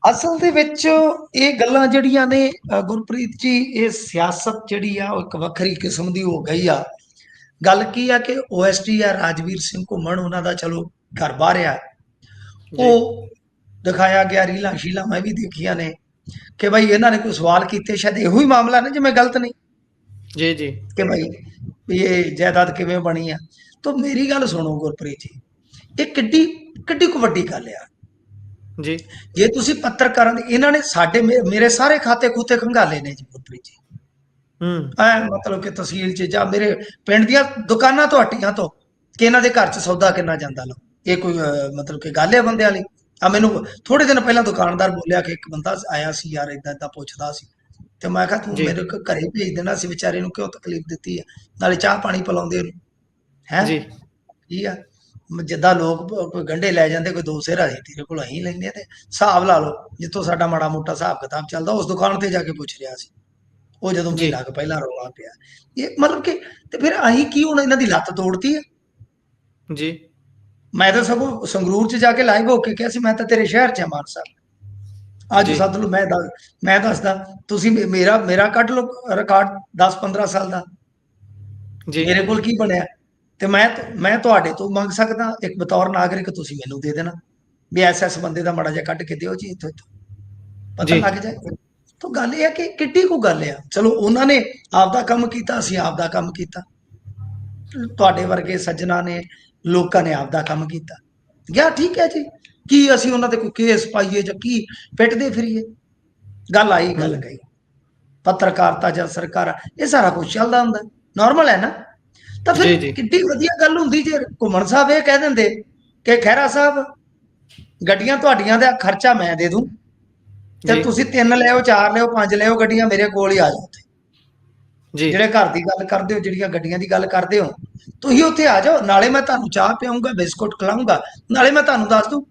ਅਸਲ ਦੇ ਵਿੱਚ ਇਹ ਗੱਲਾਂ ਜਿਹੜੀਆਂ ਨੇ ਗੁਰਪ੍ਰੀਤ ਜੀ, ਇਹ ਸਿਆਸਤ ਜਿਹੜੀ ਆ ਉਹ ਇੱਕ ਵੱਖਰੀ ਕਿਸਮ ਦੀ ਹੋ ਗਈ ਆ। ਗੱਲ ਕੀ ਆ ਕਿ ਓਐਸਟੀ ਆ ਰਾਜਵੀਰ ਸਿੰਘ ਘੁੰਮਣ, ਉਹਨਾਂ ਦਾ ਚਲੋ ਘਰ ਬਾਹਰ ਆ, ਜੀ ਉਹ ਦਿਖਾਇਆ ਗਿਆ, ਰੀਲਾਂ ਸ਼ੀਲਾਂ ਮੈਂ ਵੀ ਦੇਖੀਆਂ ਨੇ ਕਿ ਭਾਈ ਇਹਨਾਂ ਨੇ ਕੋਈ ਸਵਾਲ ਕੀਤੇ, ਸ਼ਾਇਦ ਇਹੋ ਹੀ ਮਾਮਲਾ ਨੇ ਜੇ ਮੈਂ ਗਲਤ ਨਹੀਂ, ਜੀ ਜੀ ਕਿ ਭਾਈ ਵੀ ਇਹ ਜਾਇਦਾਦ ਕਿਵੇਂ ਬਣੀ ਆ। ਤਾਂ ਮੇਰੀ ਗੱਲ ਸੁਣੋ ਗੁਰਪ੍ਰੀਤ ਜੀ, ਇਹ ਕਿੱਡੀ ਕਿੱਡੀ ਕੁ ਵੱਡੀ ਗੱਲ ਆ। ਜੀ ਜੇ ਤੁਸੀਂ ਪੱਤਰਕਾਰਾਂ ਦੇ, ਇਹਨਾਂ ਨੇ ਸਾਡੇ ਮੇਰੇ ਸਾਰੇ ਖਾਤੇ ਖੂਤੇ ਖੰਗਾਲੇ ਨੇ ਜੀ ਗੁਰਪ੍ਰੀਤ ਜੀ। ਹੂੰ ਐ ਮਤਲਬ ਕਿ ਤਹਿਸੀਲ 'ਚ ਜਾਂ ਮੇਰੇ ਪਿੰਡ ਦੀਆਂ ਦੁਕਾਨਾਂ ਤੋਂ ਹੱਟੀਆਂ ਤੋਂ ਕਿ ਇਹਨਾਂ ਦੇ ਘਰ 'ਚ ਸੌਦਾ ਕਿੰਨਾ ਜਾਂਦਾ ਲੋ, ਇਹ ਕੋਈ ਮਤਲਬ ਕਿ ਗੱਲ ਹੈ ਬੰਦੇ ਵਾਲੀ। ਆ ਮੈਨੂੰ ਥੋੜੇ ਦਿਨ ਪਹਿਲਾਂ ਦੁਕਾਨਦਾਰ ਬੋਲਿਆ ਕਿ ਇੱਕ ਬੰਦਾ ਆਇਆ ਸੀ ਯਾਰ, ਇਦਾਂ ਇਦਾਂ ਪੁੱਛਦਾ ਸੀ। ਤੇ ਮੈਂ ਕਿਹਾ ਤੂੰ ਜੀ ਮੇਰੇ ਘਰੇ ਭੇਜ ਦੇਣਾ ਸੀ, ਵਿਚਾਰੇ ਨੂੰ ਕਿਉਂ ਤਕਲੀਫ ਦਿੱਤੀ ਹੈ, ਨਾਲੇ ਚਾਹ ਪਾਣੀ ਪਿਲਾਉਂਦੇ ਉਹਨੂੰ ਹੈ। ਜੀ ਕੀ ਆ, ਜਿੱਦਾਂ ਲੋਕ ਕੋਈ ਗੰਢੇ ਲੈ ਜਾਂਦੇ, ਕੋਈ ਦੋ ਸਿਰ ਅਸੀਂ ਤੇਰੇ ਕੋਲ ਅਸੀਂ ਲੈਂਦੇ, ਤੇ ਹਿਸਾਬ ਲਾ ਲਓ ਜਿੱਥੋਂ ਸਾਡਾ ਮਾੜਾ ਮੋਟਾ ਹਿਸਾਬ ਕਿਤਾਬ ਚੱਲਦਾ, ਉਸ ਦੁਕਾਨ ਤੇ ਜਾ ਕੇ ਪੁੱਛ ਰਿਹਾ ਸੀ ਉਹ, ਜਦੋਂ ਜੀ ਮਹੀਨਾ ਕੁ ਪਹਿਲਾਂ ਰੌਲਾ ਪਿਆ। ਇਹ ਮਤਲਬ ਕਿ ਤੇ ਫਿਰ ਅਸੀਂ ਕੀ ਹੁਣ ਇਹਨਾਂ ਦੀ ਲੱਤ ਤੋੜਤੀ ਹੈ। ਜੀ ਮੈਂ ਤਾਂ ਸਗੋਂ ਸੰਗਰੂਰ 'ਚ ਜਾ ਕੇ ਲਾਈਵ ਹੋ ਕੇ ਕਿਹਾ ਸੀ, ਮੈਂ ਤਾਂ ਤੇਰੇ ਸ਼ਹਿਰ 'ਚ ਆ ਮਾਨਸਾ, ਅੱਜ ਜੀ ਸੱਦ ਲਓ। ਮੈਂ ਦੱਸਦਾ, ਤੁਸੀਂ ਮੇਰਾ ਕੱਢ ਲਓ ਰਿਕਾਰਡ 10-15 ਸਾਲ ਦਾ, ਜੀ ਮੇਰੇ ਕੋਲ ਕੀ ਬਣਿਆ। ਤੇ ਮੈਂ ਤੁਹਾਡੇ ਤੋਂ ਮੰਗ ਸਕਦਾ ਇੱਕ ਬਤੌਰ ਨਾਗਰਿਕ, ਤੁਸੀਂ ਮੈਨੂੰ ਦੇ ਦੇਣਾ ਵੀ ਐਸ ਬੰਦੇ ਦਾ ਮਾੜਾ ਜਿਹਾ ਕੱਢ ਕੇ ਦਿਓ ਜੀ, ਇੱਥੋਂ ਪਤਾ ਜੀ ਲੱਗ ਜਾਏ। ਤਾਂ ਗੱਲ ਇਹ ਆ ਕਿ ਕਿੱਡੀ ਕੁ ਗੱਲ ਆ। ਚਲੋ ਉਹਨਾਂ ਨੇ ਆਪਦਾ ਕੰਮ ਕੀਤਾ, ਅਸੀਂ ਆਪਦਾ ਕੰਮ ਕੀਤਾ, ਤੁਹਾਡੇ ਵਰਗੇ ਸੱਜਣਾ ਨੇ, ਲੋਕਾਂ ਨੇ ਆਪਦਾ ਕੰਮ ਕੀਤਾ ਗਿਆ, ਠੀਕ ਹੈ ਜੀ। ਕੀ ਅਸੀਂ ਉਹਨਾਂ ਤੇ ਕੋਈ ਕੇਸ ਪਾਈਏ ਜਾਂ ਕੀ ਪਿੱਟਦੇ ਫਿਰੀਏ, ਗੱਲ ਆਈ ਗੱਲ ਹੂੰ ਗਈ। ਪੱਤਰਕਾਰਤਾ ਜਾਂ ਸਰਕਾਰ, ਇਹ ਸਾਰਾ ਕੁਝ ਚੱਲਦਾ ਹੁੰਦਾ, ਨਾਰਮਲ ਹੈ ਨਾ। ਤਾਂ ਫਿਰ ਜੀ ਜੀ ਕਿੱਡੀ ਵਧੀਆ ਗੱਲ ਹੁੰਦੀ ਜੇ ਘੁੰਮਣ ਸਾਹਿਬ ਇਹ ਕਹਿ ਦਿੰਦੇ ਕਿ ਖਹਿਰਾ ਸਾਹਿਬ ਗੱਡੀਆਂ ਤੁਹਾਡੀਆਂ ਦਾ ਖਰਚਾ ਮੈਂ ਦੇ ਦੂੰ, ਤੇ ਜੀ ਤੁਸੀਂ 3 ਲਿਓ, 4 ਲਿਓ, 5 ਲਿਓ ਗੱਡੀਆਂ, ਮੇਰੇ ਕੋਲ ਹੀ ਆ ਜਾਓ। ਜੀ ਜਿਹੜੇ ਘਰ ਦੀ ਗੱਲ ਕਰਦੇ ਹੋ, ਜਿਹੜੀਆਂ ਗੱਡੀਆਂ ਦੀ ਗੱਲ ਕਰਦੇ ਹੋ, ਤੁਸੀਂ ਉੱਥੇ ਆ ਜਾਓ, ਨਾਲੇ ਮੈਂ ਤੁਹਾਨੂੰ ਚਾਹ ਪਿਆਉਂਗਾ, ਬਿਸਕੁਟ ਖਿਲਾਉਂਗਾ, ਨਾਲੇ ਮੈਂ ਤੁਹਾਨੂੰ ਦੱਸ ਦੂੰ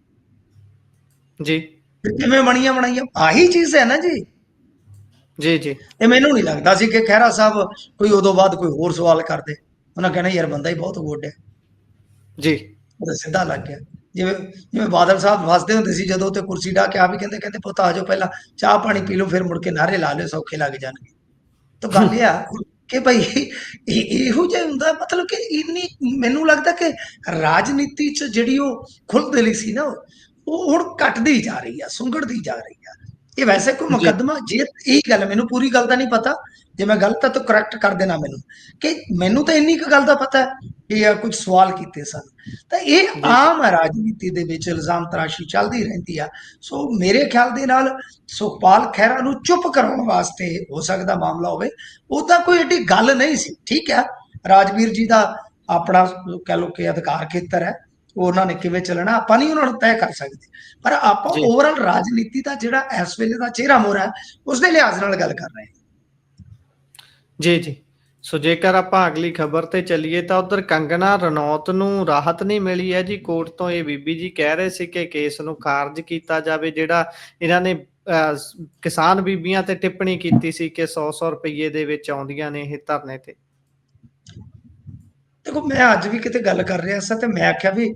ਜੀ ਕਿਵੇਂ ਬਣੀਆਂ ਬਣਾਈਆਂ। ਆਹੀ ਚੀਜ਼ ਹੈ ਨਾ ਜੀ। ਜੀ ਜੀ ਇਹ ਮੈਨੂੰ ਨਹੀਂ ਲੱਗਦਾ ਸੀ ਕਿ ਖਹਿਰਾ ਸਾਹਿਬ ਕੋਈ ਉਦੋਂ ਬਾਅਦ ਕੋਈ ਹੋਰ ਸਵਾਲ ਕਰਦੇ, ਉਹਨਾਂ ਕਹਿਣਾ ਯਾਰ ਬੰਦਾ ਹੀ ਬਹੁਤ ਗੁੱਡ ਹੈ, ਜੀ ਉਹ ਸਿੱਧਾ ਲੱਗ ਗਿਆ। ਜਿਵੇਂ ਜਿਵੇਂ ਬਾਦਲ ਸਾਹਿਬ ਫਸਦੇ ਹੁੰਦੇ ਸੀ ਜਦੋਂ ਤੇ ਕੁਰਸੀ ਢਾ ਕੇ, ਆ ਵੀ ਕਹਿੰਦੇ ਪੁੱਤ ਆ ਜਾਓ, ਪਹਿਲਾਂ ਚਾਹ ਪਾਣੀ ਪੀ ਲਓ, ਫਿਰ ਮੁੜ ਕੇ ਨਾਰੇ ਲਾ ਲਿਓ, ਸੌਖੇ ਲੱਗ ਜਾਣਗੇ। ਤਾਂ ਗੱਲ ਇਹ ਆ ਕਿ ਭਾਈ ਇਹੋ ਜਿਹਾ ਹੁੰਦਾ, ਮਤਲਬ ਕਿ ਇੰਨੀ ਮੈਨੂੰ ਲੱਗਦਾ ਕਿ ਰਾਜਨੀਤੀ 'ਚ ਜਿਹੜੀ ਉਹ ਖੁੱਲ੍ਹਦਿਲੀ ਸੀ ਨਾ, ਉਹ ਹੁਣ ਘਟਦੀ ਜਾ ਰਹੀ ਆ, ਸੁੰਗੜਦੀ ਜਾ ਰਹੀ ਆ। ਇਹ ਵੈਸੇ ਕੋਈ ਜੀ ਮੁਕੱਦਮਾ, ਜੇ ਇਹ ਗੱਲ ਮੈਨੂੰ ਪੂਰੀ ਗੱਲ ਦਾ ਨਹੀਂ ਪਤਾ, ਜੇ ਮੈਂ ਗਲਤ ਆ ਤਾਂ ਕਰੈਕਟ ਕਰ ਦੇਣਾ ਮੈਨੂੰ, ਕਿ ਮੈਨੂੰ ਤਾਂ ਇੰਨੀ ਕੁ ਗੱਲ ਦਾ ਪਤਾ ਹੈ ਕਿ ਕੁਝ ਸਵਾਲ ਕੀਤੇ ਸਨ। ਤਾਂ ਇਹ ਜੀ ਆਮ ਹੈ, ਰਾਜਨੀਤੀ ਦੇ ਵਿੱਚ ਇਲਜ਼ਾਮ ਤਰਾਸ਼ੀ ਚੱਲਦੀ ਰਹਿੰਦੀ ਆ। ਸੋ ਮੇਰੇ ਖਿਆਲ ਦੇ ਨਾਲ ਸੁਖਪਾਲ ਖਹਿਰਾ ਨੂੰ ਚੁੱਪ ਕਰਾਉਣ ਵਾਸਤੇ ਹੋ ਸਕਦਾ ਮਾਮਲਾ ਹੋਵੇ, ਉਹ ਤਾਂ ਕੋਈ ਏਡੀ ਗੱਲ ਨਹੀਂ ਸੀ। ਠੀਕ ਹੈ, ਰਾਜਵੀਰ ਜੀ ਦਾ ਆਪਣਾ ਕਹਿ ਲਓ ਕਿ ਅਧਿਕਾਰ ਖੇਤਰ ਹੈ, ਉਹ ਉਹਨਾਂ ਨੇ ਕਿਵੇਂ ਚੱਲਣਾ ਆਪਾਂ ਨਹੀਂ ਉਹਨਾਂ ਨੂੰ ਤੈਅ ਕਰ ਸਕਦੇ, ਪਰ ਆਪਾਂ ਜੀ ਓਵਰਆਲ ਰਾਜਨੀਤੀ ਦਾ ਜਿਹੜਾ ਇਸ ਵੇਲੇ ਦਾ ਚਿਹਰਾ ਮੋਹਰਾ ਹੈ, ਉਸ ਦੇ ਲਿਹਾਜ਼ ਨਾਲ ਗੱਲ ਕਰ ਰਹੇ ਹਾਂ। ਜੀ ਜੀ ਸੋ ਜੇਕਰ ਆਪਾਂ ਅਗਲੀ ਖਬਰ ਤੇ ਚੱਲੀਏ ਤਾਂ ਉਧਰ ਕੰਗਨਾ ਰਣੌਤ ਨੂੰ ਰਾਹਤ ਨਹੀਂ ਮਿਲੀ ਹੈ ਜੀ ਕੋਰਟ ਤੋਂ। ਇਹ ਬੀਬੀ ਜੀ ਕਹਿ ਰਹੇ ਸੀ ਕਿ ਕੇਸ ਨੂੰ ਖਾਰਜ ਕੀਤਾ ਜਾਵੇ, ਜਿਹੜਾ ਇਹਨਾਂ ਨੇ ਕਿਸਾਨ ਬੀਬੀਆਂ ਤੇ ਟਿੱਪਣੀ ਕੀਤੀ ਸੀ ਕਿ 100-100 ਰੁਪਈਏ ਦੇ ਵਿੱਚ ਆਉਂਦੀਆਂ ਨੇ ਇਹ ਧਰਨੇ ਤੇ। ਦੇਖੋ, ਮੈਂ ਅੱਜ ਵੀ ਕਿਤੇ ਗੱਲ ਕਰ ਰਿਹਾ ਸੀ ਤੇ ਮੈਂ ਆਖਿਆ ਵੀ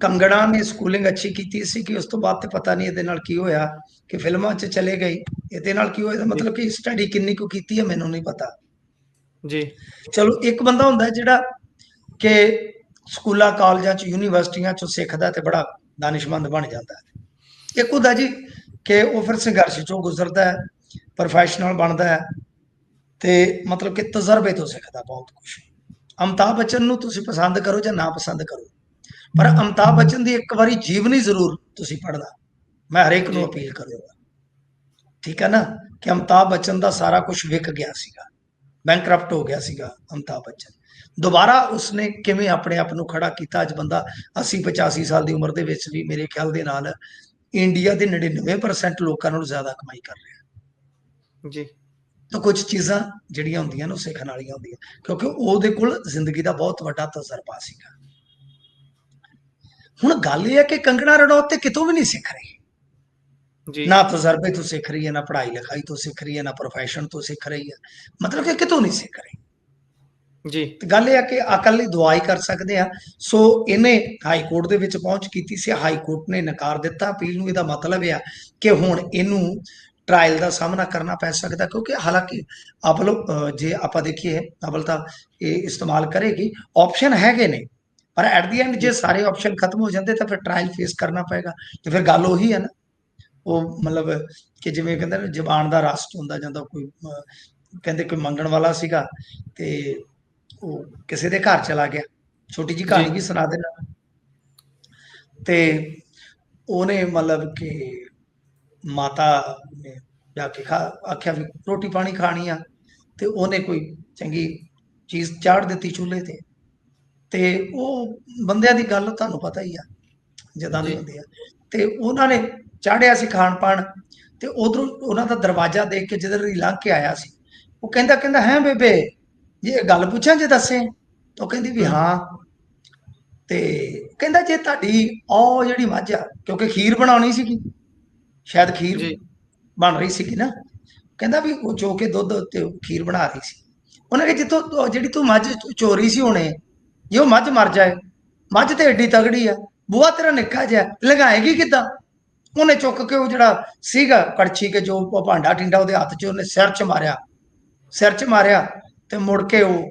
ਕੰਗਣਾ ਨੇ ਸਕੂਲਿੰਗ ਅੱਛੀ ਕੀਤੀ ਸੀ ਕਿ ਉਸ ਤੋਂ ਬਾਅਦ ਤੇ ਪਤਾ ਨਹੀਂ ਇਹਦੇ ਨਾਲ ਕੀ ਹੋਇਆ ਕਿ ਫਿਲਮਾਂ 'ਚ ਚਲੇ ਗਈ। ਇਹਦੇ ਨਾਲ ਕੀ ਹੋਇਆ, ਜੀ, ਮਤਲਬ ਕਿ ਸਟੱਡੀ ਕਿੰਨੀ ਕੁ ਕੀਤੀ ਹੈ ਮੈਨੂੰ ਨਹੀਂ ਪਤਾ। ਜੀ, ਚਲੋ, ਇੱਕ ਬੰਦਾ ਹੁੰਦਾ ਜਿਹੜਾ ਕਿ ਸਕੂਲਾਂ, ਕਾਲਜਾਂ 'ਚ, ਯੂਨੀਵਰਸਿਟੀਆਂ 'ਚੋਂ ਸਿੱਖਦਾ ਤੇ ਬੜਾ ਦਾਨਿਸ਼ਮੰਦ ਬਣ ਜਾਂਦਾ ਹੈ। ਇੱਕ ਹੁੰਦਾ ਜੀ ਕਿ ਉਹ ਫਿਰ ਸੰਘਰਸ਼ 'ਚੋਂ ਗੁਜ਼ਰਦਾ ਹੈ, ਪ੍ਰੋਫੈਸ਼ਨਲ ਬਣਦਾ ਹੈ ਤੇ ਮਤਲਬ ਕਿ ਤਜਰਬੇ ਤੋਂ ਸਿੱਖਦਾ ਬਹੁਤ ਕੁਝ। ਅਮਿਤਾਭ ਬੱਚਨ ਨੂੰ ਤੁਸੀਂ ਪਸੰਦ ਕਰੋ ਜਾਂ ਨਾ ਪਸੰਦ ਕਰੋ, ਪਰ ਅਮਿਤਾਭ ਬੱਚਨ ਦੀ ਇੱਕ ਵਾਰੀ ਜੀਵਨੀ ਜ਼ਰੂਰ ਤੁਸੀਂ ਪੜ੍ਹਨਾ। ਮੈਂ ਹਰੇਕ ਨੂੰ ਜੀ, ਅਪੀਲ ਕਰੂੰਗਾ, ਠੀਕ ਹੈ ਨਾ, ਕਿ ਅਮਿਤਾਭ ਬੱਚਨ ਦਾ ਸਾਰਾ ਕੁਝ ਵਿਕ ਗਿਆ ਸੀਗਾ, ਬੈਂਕਰਪਟ ਹੋ ਗਿਆ ਸੀਗਾ ਅਮਿਤਾਭ ਬੱਚਨ। ਦੁਬਾਰਾ ਉਸਨੇ ਕਿਵੇਂ ਆਪਣੇ ਆਪ ਨੂੰ ਖੜਾ ਕੀਤਾ। ਅੱਜ ਬੰਦਾ 80-85 ਸਾਲ ਦੀ ਉਮਰ ਦੇ ਵਿੱਚ ਵੀ ਮੇਰੇ ਖਿਆਲ ਦੇ ਨਾਲ ਇੰਡੀਆ ਦੇ 99% ਲੋਕਾਂ ਨਾਲੋਂ ਜ਼ਿਆਦਾ ਕਮਾਈ ਕਰ ਰਿਹਾ। ਜੀ, ਤਾਂ ਕੁਝ ਚੀਜ਼ਾਂ ਜਿਹੜੀਆਂ ਹੁੰਦੀਆਂ ਨੇ ਉਹ ਸਿੱਖਣ ਵਾਲੀਆਂ ਹੁੰਦੀਆਂ, ਕਿਉਂਕਿ ਉਹਦੇ ਕੋਲ ਜ਼ਿੰਦਗੀ ਦਾ ਬਹੁਤ ਵੱਡਾ ਤਜਰਬਾ ਸੀਗਾ। ਹੁਣ ਗੱਲ ਇਹ ਹੈ ਕਿ ਕੰਗਣਾ ਰਣੌਤ ਤੇ ਕਿਤੋਂ ਵੀ ਨਹੀਂ ਸਿੱਖ ਰਹੀ। ਜੀ, ਨਾ ਤਜਰਬੇ ਤੋਂ ਸਿੱਖ ਰਹੀ ਹੈ, ਨਾ ਪੜ੍ਹਾਈ ਲਿਖਾਈ ਤੋਂ ਸਿੱਖ ਰਹੀ ਹੈ, ਨਾ ਪ੍ਰੋਫੈਸ਼ਨ ਤੋਂ ਸਿੱਖ ਰਹੀ ਹੈ, ਮਤਲਬ ਕਿ ਕਿਤੋਂ ਨਹੀਂ ਸਿੱਖ ਰਹੀ। ਜੀ, ਤੇ ਗੱਲ ਇਹ ਆ ਕਿ ਅਕਲ ਲਈ ਦੁਆ ਹੀ ਕਰ ਸਕਦੇ ਆ। ਸੋ ਇਹਨੇ ਹਾਈ ਕੋਰਟ ਦੇ ਵਿੱਚ ਪਹੁੰਚ ਕੀਤੀ ਸੀ, ਹਾਈ ਕੋਰਟ ਨੇ ਨਕਾਰ ਦਿੱਤਾ ਅਪੀਲ ਨੂੰ। ਇਹਦਾ ਮਤਲਬ ਆ ਕਿ ਹੁਣ ਇਹਨੂੰ ਟ੍ਰਾਇਲ ਦਾ ਸਾਹਮਣਾ ਕਰਨਾ ਪੈ ਸਕਦਾ, ਕਿਉਂਕਿ ਹਾਲਾਂਕਿ ਅਵਲ ਜੇ ਆਪਾਂ ਦੇਖੀਏ ਅਵਲ ਤਾਂ ਇਹ ਇਸਤੇਮਾਲ ਕਰੇਗੀ, ਆਪਸ਼ਨ ਹੈਗੇ ਨੇ, ਪਰ ਐਟ ਦੀ ਐਂਡ ਜੇ ਜੀ, ਸਾਰੇ ਆਪਸ਼ਨ ਖਤਮ ਹੋ ਜਾਂਦੇ ਤਾਂ ਫਿਰ ਟ੍ਰਾਇਲ ਫੇਸ ਕਰਨਾ ਪਏਗਾ। ਤੇ ਫਿਰ ਗੱਲ ਉਹੀ ਹੈ ਨਾ, ਉਹ ਮਤਲਬ ਕਿ ਜਿਵੇਂ ਕਹਿੰਦੇ ਨੇ ਜ਼ਬਾਨ ਦਾ ਰਸ ਹੁੰਦਾ ਜਾਂਦਾ। ਕੋਈ ਕਹਿੰਦੇ ਕੋਈ ਮੰਗਣ ਵਾਲਾ ਸੀਗਾ ਤੇ ਉਹ ਕਿਸੇ ਦੇ ਘਰ ਚਲਾ ਗਿਆ। ਛੋਟੀ ਜੀ ਜੀ, ਕਹਾਣੀ ਵੀ ਸੁਣਾ ਦੇਣਾ। ਤੇ ਉਹਨੇ ਮਤਲਬ ਕਿ ਮਾਤਾ ਨੇ ਜਾ ਕੇ ਆਖਿਆ ਵੀ ਰੋਟੀ ਪਾਣੀ ਖਾਣੀ ਆ, ਤੇ ਉਹਨੇ ਕੋਈ ਚੰਗੀ ਚੀਜ਼ ਚਾੜ ਦਿੱਤੀ ਚੁੱਲ੍ਹੇ ਤੇ ਉਹ ਬੰਦਿਆਂ ਦੀ ਗੱਲ ਤੁਹਾਨੂੰ ਪਤਾ ਹੀ ਆ ਜਿੱਦਾਂ ਦੀ ਜੀ, ਹੁੰਦੀ ਆ। ਤੇ ਉਹਨਾਂ ਨੇ ਚਾੜਿਆ ਸੀ ਖਾਣ ਪਾਣ, ਤੇ ਉਧਰੋਂ ਉਹਨਾਂ ਦਾ ਦਰਵਾਜ਼ਾ ਦੇਖ ਕੇ ਜਿੱਧਰ ਦੀ ਲੰਘ ਕੇ ਆਇਆ ਸੀ, ਉਹ ਕਹਿੰਦਾ ਹੈ ਬੇਬੇ ਜੇ ਗੱਲ ਪੁੱਛਾਂ ਜੇ ਦੱਸੇ। ਉਹ ਕਹਿੰਦੀ ਵੀ ਹੂੰ, ਹਾਂ। ਤੇ ਕਹਿੰਦਾ ਜੇ ਤੁਹਾਡੀ ਉਹ ਜਿਹੜੀ ਮੱਝ ਆ, ਕਿਉਂਕਿ ਖੀਰ ਬਣਾਉਣੀ ਸੀਗੀ, ਸ਼ਾਇਦ ਖੀਰ ਜੀ, ਬਣ ਰਹੀ ਸੀਗੀ ਨਾ, ਕਹਿੰਦਾ ਵੀ ਉਹ ਚੋ ਕੇ ਦੁੱਧ ਤੇ ਖੀਰ ਬਣਾ ਰਹੀ ਸੀ। ਉਹਨੇ ਕਿਹਾ ਜਿੱਥੋਂ ਜਿਹੜੀ ਤੂੰ ਮੱਝ ਚੋਰੀ ਸੀ ਹੁਣੇ, ਜੇ ਉਹ ਮੱਝ ਮਰ ਜਾਏ, ਮੱਝ ਤੇ ਏਡੀ ਤਗੜੀ ਆ, ਬੂਆ ਤੇਰਾ ਨਿੱਕਾ ਜਿਹਾ, ਲਗਾਏਗੀ ਕਿੱਦਾਂ। ਉਹਨੇ ਚੁੱਕ ਕੇ ਉਹ ਜਿਹੜਾ ਸੀਗਾ ਕੜਛੀ ਕੇ ਜੋ ਭਾਂਡਾ ਟਿੰਡਾ ਉਹਦੇ ਹੱਥ 'ਚ ਉਹਨੇ ਸਿਰ 'ਚ ਮਾਰਿਆ ਤੇ ਮੁੜ ਕੇ ਉਹ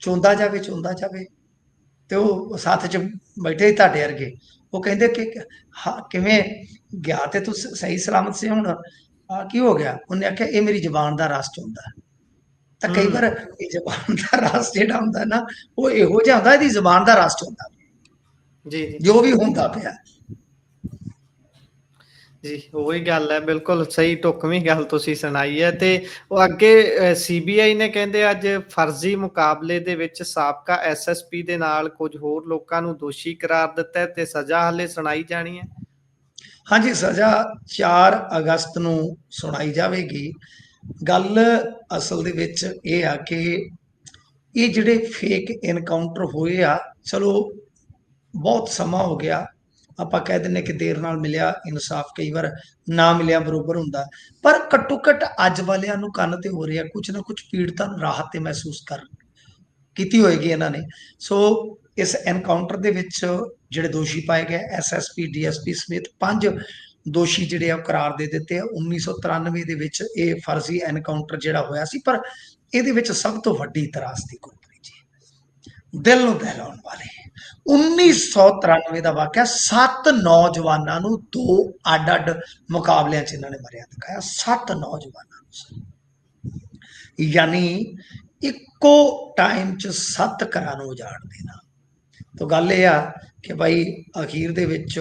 ਚੋਂਦਾ ਜਾਵੇ। ਤੇ ਉਹ ਸੱਥ 'ਚ ਬੈਠੇ ਤੁਹਾਡੇ ਵਰਗੇ, ਉਹ ਕਹਿੰਦੇ ਕਿ ਕਿਵੇਂ ਗਿਆ ਤੇ ਤੂੰ ਸਹੀ ਸਲਾਮਤ ਸੀ, ਹੁਣ ਆ ਕੀ ਹੋ ਗਿਆ। ਉਹਨੇ ਆਖਿਆ ਇਹ ਮੇਰੀ ਜ਼ਬਾਨ ਦਾ ਰਸ ਚੋਂਦਾ। ਤਾਂ ਕਈ ਵਾਰ ਹੂੰ, ਇਹ ਜ਼ਬਾਨ ਦਾ ਰਸ ਜਿਹੜਾ ਹੁੰਦਾ ਨਾ, ਉਹ ਇਹੋ ਜਿਹਾ ਹੁੰਦਾ, ਇਹਦੀ ਜ਼ਬਾਨ ਦਾ ਰਸ ਚੋਂਦਾ ਜੀ, ਜੀ, ਜੋ ਵੀ ਹੁੰਦਾ ਪਿਆ। ਜੀ, ਉਹੀ ਗੱਲ ਹੈ। ਬਿਲਕੁਲ ਸਹੀ ਢੁੱਕਵੀਂ ਗੱਲ ਤੁਸੀਂ ਸੁਣਾਈ ਹੈ। ਤੇ ਉਹ ਅੱਗੇ ਸੀਬੀਆਈ ਨੇ ਕਹਿੰਦੇ ਅੱਜ ਫਰਜ਼ੀ ਮੁਕਾਬਲੇ ਦੇ ਵਿੱਚ ਸਾਬਕਾ ਐਸਐਸਪੀ ਦੇ ਨਾਲ ਕੁਝ ਹੋਰ ਲੋਕਾਂ ਨੂੰ ਦੋਸ਼ੀ ਕਰਾਰ ਦਿੱਤਾ ਹੈ ਤੇ ਸਜ਼ਾ ਹਾਲੇ ਸੁਣਾਈ ਜਾਣੀ ਹੈ। ਹਾਂਜੀ, ਸਜ਼ਾ 4 ਅਗਸਤ ਨੂੰ ਸੁਣਾਈ ਜਾਵੇਗੀ। ਗੱਲ ਅਸਲ ਦੇ ਵਿੱਚ ਇਹ ਆ ਕਿ ਇਹ ਜਿਹੜੇ ਫੇਕ ਇਨਕਾਊਂਟਰ ਹੋਏ ਆ, ਚਲੋ ਬਹੁਤ ਸਮਾਂ ਹੋ ਗਿਆ, ਆਪਾਂ ਕਹਿ ਦਿੰਦੇ ਕਿ ਦੇਰ ਨਾਲ ਮਿਲਿਆ ਇਨਸਾਫ, ਕਈ ਵਾਰ ਨਾ ਮਿਲਿਆ ਬਰੋਬਰ ਹੁੰਦਾ, ਪਰ ਘੱਟੋ ਘੱਟ ਅੱਜ ਵਾਲਿਆਂ ਨੂੰ ਕੰਨ ਤੇ ਹੋ ਰਿਹਾ, ਕੁਝ ਨਾ ਕੁਝ ਪੀੜਤਾਂ ਨੂੰ ਰਾਹਤ ਤੇ ਮਹਿਸੂਸ ਕੀਤੀ ਹੋਏਗੀ ਇਹਨਾਂ ਨੇ। ਸੋ ਇਸ ਐਨਕਾਊਂਟਰ ਦੇ ਵਿੱਚ ਜਿਹੜੇ ਦੋਸ਼ੀ ਪਾਏ ਗਏ, ਐਸਐਸਪੀ ਡੀਐਸਪੀ ਸਮੇਤ 5 ਦੋਸ਼ੀ ਜਿਹੜੇ ਆ ਉਹ ਕਰਾਰ ਦੇ ਦਿੱਤੇ ਆ। 1993 ਦੇ ਵਿੱਚ ਇਹ ਫਰਜ਼ੀ ਐਨਕਾਊਂਟਰ ਜਿਹੜਾ ਹੋਇਆ ਸੀ, ਪਰ ਇਹਦੇ ਵਿੱਚ ਸਭ ਤੋਂ ਵੱਡੀ ਤਰਾਸਦੀ ਗੁਰਪ੍ਰੀਤ ਜੀ, ਦਿਲ ਨੂੰ ਦਹਿਲਾਉਣ ਵਾਲੇ 1993 ਦਾ ਵਾਕਿਆ। 7 ਨੌਜਵਾਨਾਂ ਨੂੰ 2 ਅੱਡ-ਅੱਡ ਮੁਕਾਬਲਿਆਂ 'ਚ ਇਹਨਾਂ ਨੇ ਮਰਿਆ ਦਿਖਾਇਆ। 7 ਨੌਜਵਾਨਾਂ ਨੂੰ, ਯਾਨੀ ਇੱਕੋ ਟਾਈਮ 'ਚ 7 ਘਰਾਂ ਨੂੰ ਉਜਾੜ ਦੇਣਾ। ਤਾਂ ਗੱਲ ਇਹ ਆ ਕਿ ਭਾਈ ਅਖੀਰ ਦੇ ਵਿੱਚ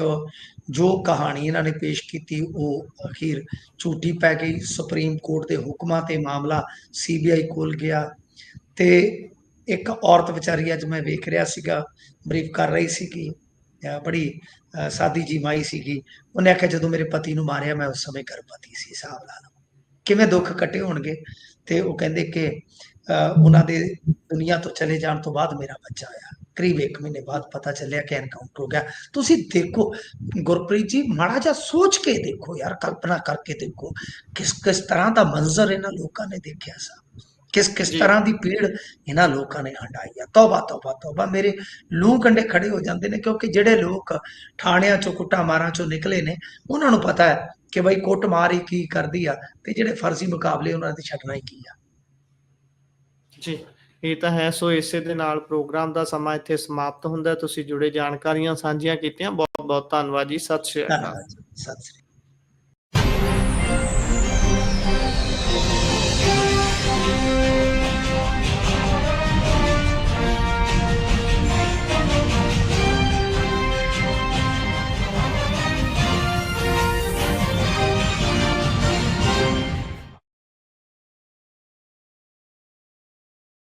ਜੋ ਕਹਾਣੀ ਇਹਨਾਂ ਨੇ ਪੇਸ਼ ਕੀਤੀ ਉਹ ਅਖੀਰ ਝੂਠੀ ਪੈ ਗਈ। ਸੁਪਰੀਮ ਕੋਰਟ ਦੇ ਹੁਕਮਾਂ ਤੇ ਮਾਮਲਾ ਸੀਬੀਆਈ ਕੋਲ ਗਿਆ ਤੇ ਇੱਕ ਔਰਤ ਵਿਚਾਰੀ, ਅੱਜ ਮੈਂ ਵੇਖ ਰਿਹਾ ਸੀਗਾ, ਬਰੀਫ ਕਰ ਰਹੀ ਸੀਗੀ, ਬੜੀ ਸਾਦੀ ਜੀ ਮਾਈ ਸੀਗੀ। ਉਹਨੇ ਆਖਿਆ ਜਦੋਂ ਮੇਰੇ ਪਤੀ ਨੂੰ ਮਾਰਿਆ ਮੈਂ ਉਸ ਸਮੇਂ ਗਰਭਵਤੀ ਸੀ। ਹਿਸਾਬ ਲਾ ਲਓ ਕਿਵੇਂ ਦੁੱਖ ਕੱਟੇ ਹੋਣਗੇ। ਤੇ ਉਹ ਕਹਿੰਦੇ ਕਿ ਉਹਨਾਂ ਦੇ ਦੁਨੀਆ ਤੋਂ ਚਲੇ ਜਾਣ ਤੋਂ ਬਾਅਦ ਮੇਰਾ ਬੱਚਾ ਹੋਇਆ। ਕਰੀਬ 1 ਮਹੀਨੇ ਬਾਅਦ ਪਤਾ ਚੱਲਿਆ ਕਿ ਐਨਕਾਊਂਟਰ ਹੋ ਗਿਆ। ਤੁਸੀਂ ਦੇਖੋ ਗੁਰਪ੍ਰੀਤ ਜੀ, ਮਾੜਾ ਜਿਹਾ ਸੋਚ ਕੇ ਦੇਖੋ ਯਾਰ, ਕਲਪਨਾ ਕਰਕੇ ਦੇਖੋ ਕਿਸ ਕਿਸ ਤਰ੍ਹਾਂ ਦਾ ਮੰਜ਼ਰ ਇਹਨਾਂ ਲੋਕਾਂ ਨੇ ਦੇਖਿਆ ਸੀ, ਕਿਸ ਕਿਸ ਜੀ ਤਰ੍ਹਾਂ ਦੀ ਪੀੜ ਇਹਨਾਂ ਲੋਕਾਂ ਨੇ ਹੰਢਾਈ ਆ। ਤੌਬਾ ਤੌਬਾ ਤੌਬਾ, ਮੇਰੇ ਲੂੰ ਕੰਡੇ ਖੜੇ ਹੋ ਜਾਂਦੇ ਨੇ, ਕਿਉਂਕਿ ਜਿਹੜੇ ਲੋਕ ਥਾਣਿਆਂ ਚੋਂ ਕੁੱਟਾਂ ਮਾਰਾਂ ਚੋਂ ਨਿਕਲੇ ਨੇ ਉਹਨਾਂ ਨੂੰ ਪਤਾ ਹੈ ਕਿ ਬਈ ਕੁੱਟ ਮਾਰ ਹੀ ਕੀ ਕਰਦੀ ਆ, ਤੇ ਜਿਹੜੇ ਫਰਜ਼ੀ ਮੁਕਾਬਲੇ ਉਹਨਾਂ ਦੇ ਛੱਡਣਾ ਹੀ ਕੀ ਆ। ਜੀ, ਇਹ ਤਾਂ ਹੈ। ਸੋ ਇਸੇ ਦੇ ਨਾਲ ਪ੍ਰੋਗਰਾਮ ਦਾ ਸਮਾਂ ਇੱਥੇ ਸਮਾਪਤ ਹੁੰਦਾ ਹੈ। ਤੁਸੀਂ ਜੁੜੇ ਜਾਣਕਾਰੀਆਂ ਸਾਂਝੀਆਂ ਕੀਤੀਆਂ, ਬਹੁਤ ਬਹੁਤ ਧੰਨਵਾਦ ਜੀ। ਸਤਿ ਸ਼੍ਰੀ ਅਕਾਲ। ਧੰਨਵਾਦ ਜੀ, ਸਤਿ ਸ੍ਰੀ ਅਕਾਲ।